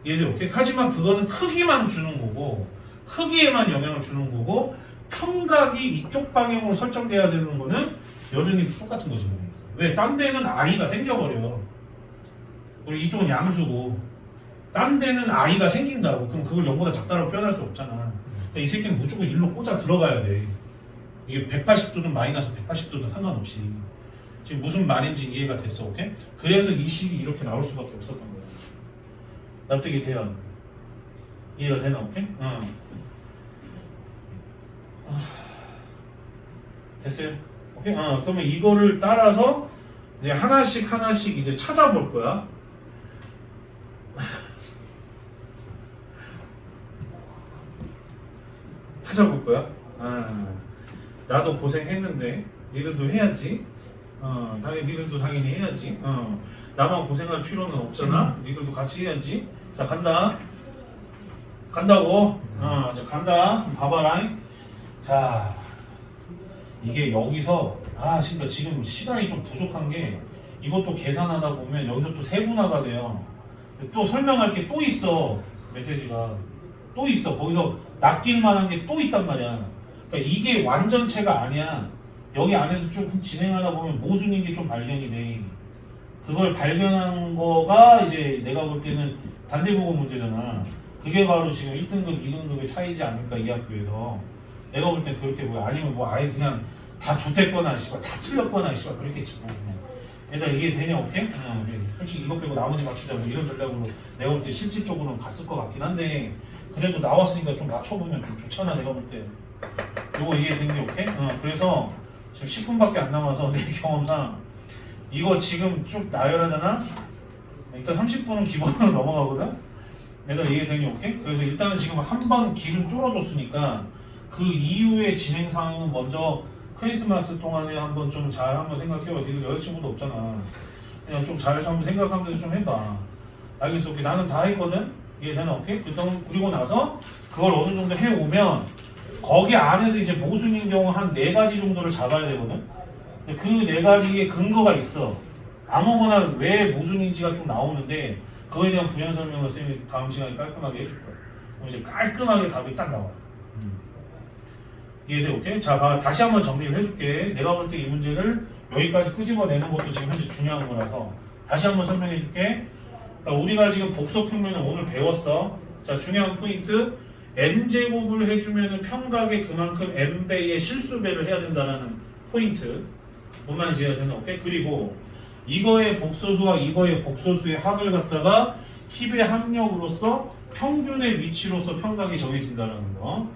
이해돼? 오케이? 하지만 그거는 크기만 주는 거고 크기에만 영향을 주는 거고 평각이 이쪽 방향으로 설정돼야 되는 거는 여전히 똑같은 거지. 왜? 딴 데는 i가 생겨버려. 그리고 이쪽은 양수고 딴 데는 i가 생긴다고. 그럼 그걸 0보다 작다라고 표현할 수 없잖아. 그러니까 이 새끼는 무조건 일로 꽂아 들어가야 돼. 이게 180도든 마이너스 180도든 상관없이. 지금 무슨 말인지 이해가 됐어, 오케이? 그래서 이 식이 이렇게 나올 수밖에 없었던 거야. 납득이 돼요? 이해가 되나, 오케이? 됐어요? 오케이? 그러면 이거를 따라서 이제 하나씩 이제 찾아볼 거야. 찾아볼 거야. 나도 고생했는데 니들도 해야지. 니들도 당연히 해야지. 나만 고생할 필요는 없잖아. 니들도 같이 해야지. 자 간다. 간다고. 자 간다. 봐봐라. 자 이게 여기서 그러니까 지금 시간이 좀 부족한 게 이것도 계산하다 보면 여기서 또 세분화가 돼요. 또 설명할 게 또 있어. 메시지가 또 있어. 거기서 낚일 만한 게 또 있단 말이야. 그러니까 이게 완전체가 아니야. 여기 안에서 쭉 진행하다 보면 모순인 게 좀 발견이 돼. 그걸 발견한 거가 이제 내가 볼 때는 단대보고 문제잖아. 그게 바로 지금 1등급, 2등급의 차이지 않을까 이 학교에서. 내가 볼 땐 그렇게 보여. 아니면 뭐 아예 그냥 다 좆됐거나 씨발 다 틀렸거나 씨발 그렇겠지 뭐 그냥. 얘들아 이게 되냐 오케이? 솔직히 이것 빼고 나머지 맞추자 뭐 이런 전략으로 내가 볼 때 실질적으로는 갔을 것 같긴 한데 그래도 나왔으니까 좀 맞춰보면 좀 좋잖아 내가 볼 때. 요거 이해된 게 오케이? 그래서 지금 10분밖에 안 남아서 내 경험상 이거 지금 쭉 나열하잖아? 일단 30분은 기본으로 넘어가거든? 얘들아 이해된 게 오케이? 그래서 일단은 지금 한 번 길은 뚫어줬으니까 그 이후의 진행 상황은 먼저 크리스마스 동안에 한번 좀 잘 한번 생각해봐. 니들 여자친구도 없잖아. 그냥 좀 잘 한번 생각하면서 좀 해봐. 알겠어? 오케이. 나는 다 했거든? 이해되나? 오케이? 그리고 나서 그걸 어느 정도 해오면 거기 안에서 이제 모순인 경우 한 4가지 정도를 잡아야 되거든? 그 4가지의 근거가 있어. 아무거나 왜 모순인지가 좀 나오는데 그거에 대한 부연 설명을 쌤이 다음 시간에 깔끔하게 해줄 거야. 그럼 이제 깔끔하게 답이 딱 나와. 이해돼? 오케이? 자, 다시 한번 정리를 해줄게. 내가 볼 때 이 문제를 여기까지 끄집어내는 것도 지금 현재 중요한 거라서 다시 한번 설명해 줄게. 그러니까 우리가 지금 복소평면을 오늘 배웠어. 자, 중요한 포인트. n제곱을 해주면 평각에 그만큼 n배의 실수배를 해야 된다는 포인트. 뭔 말인지 이해가 되나? 오케이? 그리고 이거의 복소수와 이거의 복소수의 합을 갖다가 힙의 합력으로서 평균의 위치로서 평각이 정해진다는 거.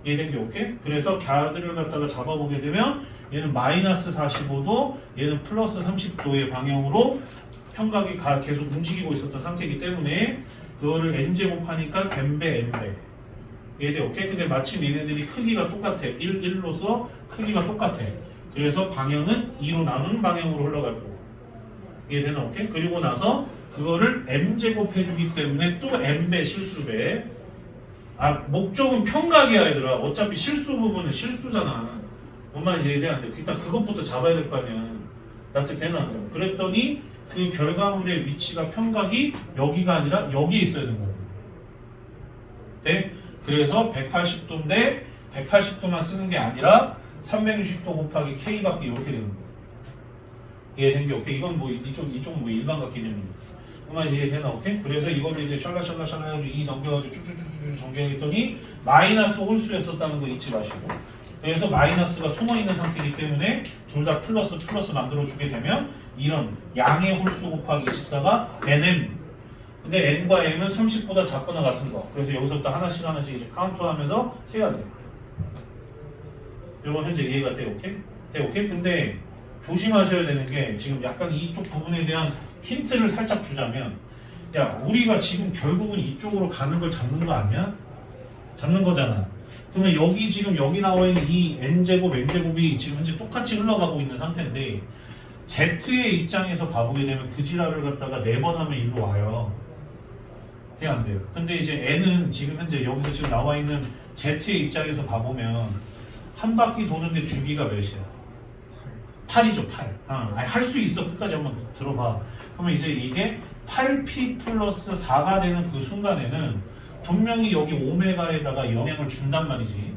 이해된 게 오케이? 그래서 갸들을 갖다가 잡아보게 되면 얘는 마이너스 45도, 얘는 플러스 30도의 방향으로 평각이 계속 움직이고 있었던 상태이기 때문에 그거를 n제곱하니까 n배 n배. 이해돼? 오케이? 근데 마침 얘네들이 크기가 똑같아. 1로서 크기가 똑같아. 그래서 방향은 2로 나누는 방향으로 흘러갈 거고. 이해되나? 오케이? 그리고 나서 그거를 m제곱 해주기 때문에 또 n배 실수배. 목적은 평각이야 얘들아. 어차피 실수 부분은 실수잖아. 뭔 말인지 이해돼야 돼. 일단 그것부터 잡아야 될 거 아니야. 납득되나 안 돼? 그랬더니 그 결과물의 위치가 평각이 여기가 아니라 여기에 있어야 되는 거야. 네? 그래서 180도인데 180도만 쓰는 게 아니라 360도 곱하기 K밖에 이렇게 되는 거야. 이해된 게 오케이? 이건 뭐 이쪽은 뭐 일반각 개념이니까. 그만 이제 되나? 오케이? 그래서 이거를 이제 샬라샬라 해가지고 2 넘겨가지고 쭉쭉쭉쭉 정리했더니 마이너스 홀수였었다는 거 잊지 마시고 그래서 마이너스가 숨어있는 상태이기 때문에 둘 다 플러스 플러스 만들어주게 되면 이런 양의 홀수 곱하기 24가 nm. 근데 n과 m은 30보다 작거나 같은 거. 그래서 여기서부터 하나씩 하나씩 이제 카운트하면서 세야 돼. 이건 현재 이해가 돼, 오케이? 돼, 오케이? 근데 조심하셔야 되는 게 지금 약간 이쪽 부분에 대한 힌트를 살짝 주자면, 야, 우리가 지금 결국은 이쪽으로 가는 걸 잡는 거 아니야? 잡는 거잖아. 그러면 여기 지금 여기 나와 있는 이 n제곱, n제곱이 지금 현재 똑같이 흘러가고 있는 상태인데 z의 입장에서 봐보게 되면 그 지랄을 갖다가 4번 하면 일로 와요. 돼, 안 돼요? 근데 이제 n은 지금 현재 여기서 지금 나와 있는 z의 입장에서 봐보면 한 바퀴 도는데 주기가 몇이야? 8이죠, 8. 할 수 있어. 끝까지 한번 들어봐. 그러면 이제 이게 8p 플러스 4가 되는 그 순간에는 분명히 여기 오메가에다가 영향을 준단 말이지.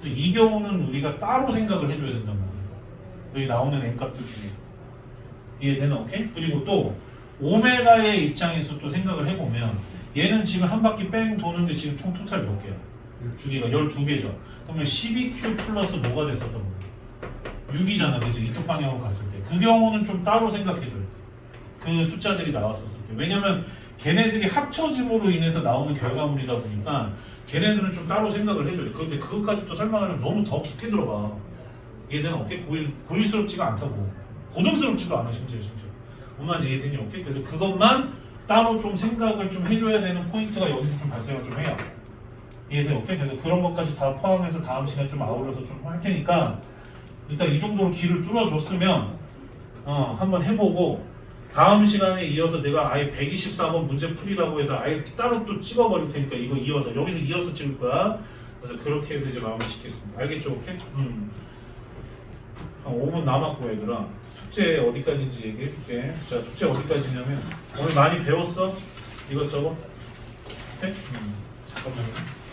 그래서 이 경우는 우리가 따로 생각을 해줘야 된단 말이야. 여기 나오는 n값들 중에서. 이해되나? 오케이? 그리고 또 오메가의 입장에서 또 생각을 해보면 얘는 지금 한 바퀴 뺑 도는데 지금 총 토탈 몇 개야? 주기가 12개죠. 그러면 12q 플러스 뭐가 됐었던 거야? 6이잖아. 그래서 이쪽 방향으로 갔을 때. 그 경우는 좀 따로 생각해줘야 돼. 그 숫자들이 나왔었을 때. 왜냐면 걔네들이 합쳐짐으로 인해서 나오는 결과물이다 보니까 걔네들은 좀 따로 생각을 해줘야 돼. 그런데 그것까지 또 설명하려면 너무 더 깊게 들어가. 얘들은 오케이? 고일스럽지가 않다고. 고등스럽지도 않아, 심지어. 뭔 말인지 이해되니? 오케이? 그래서 그것만 따로 좀 생각을 좀 해줘야 되는 포인트가 여기서 좀 발생을 좀 해요. 이해돼? 오케이? 그래서 그런 것까지 다 포함해서 다음 시간에 좀 아울러서 좀 할 테니까 일단 이 정도로 길을 뚫어줬으면 한번 해보고 다음 시간에 이어서 내가 아예 124번 문제 풀이라고 해서 아예 따로 또 찍어버릴 테니까 이거 이어서 여기서 이어서 찍을 거야. 그래서 그렇게 해서 이제 마음을 짓겠습니다. 알겠죠? 오케이? 한 5분 남았고 얘들아 숙제 어디까지인지 얘기해 줄게. 자, 숙제 어디까지냐면 오늘 많이 배웠어? 이것저것? 오케이? 잠깐만요.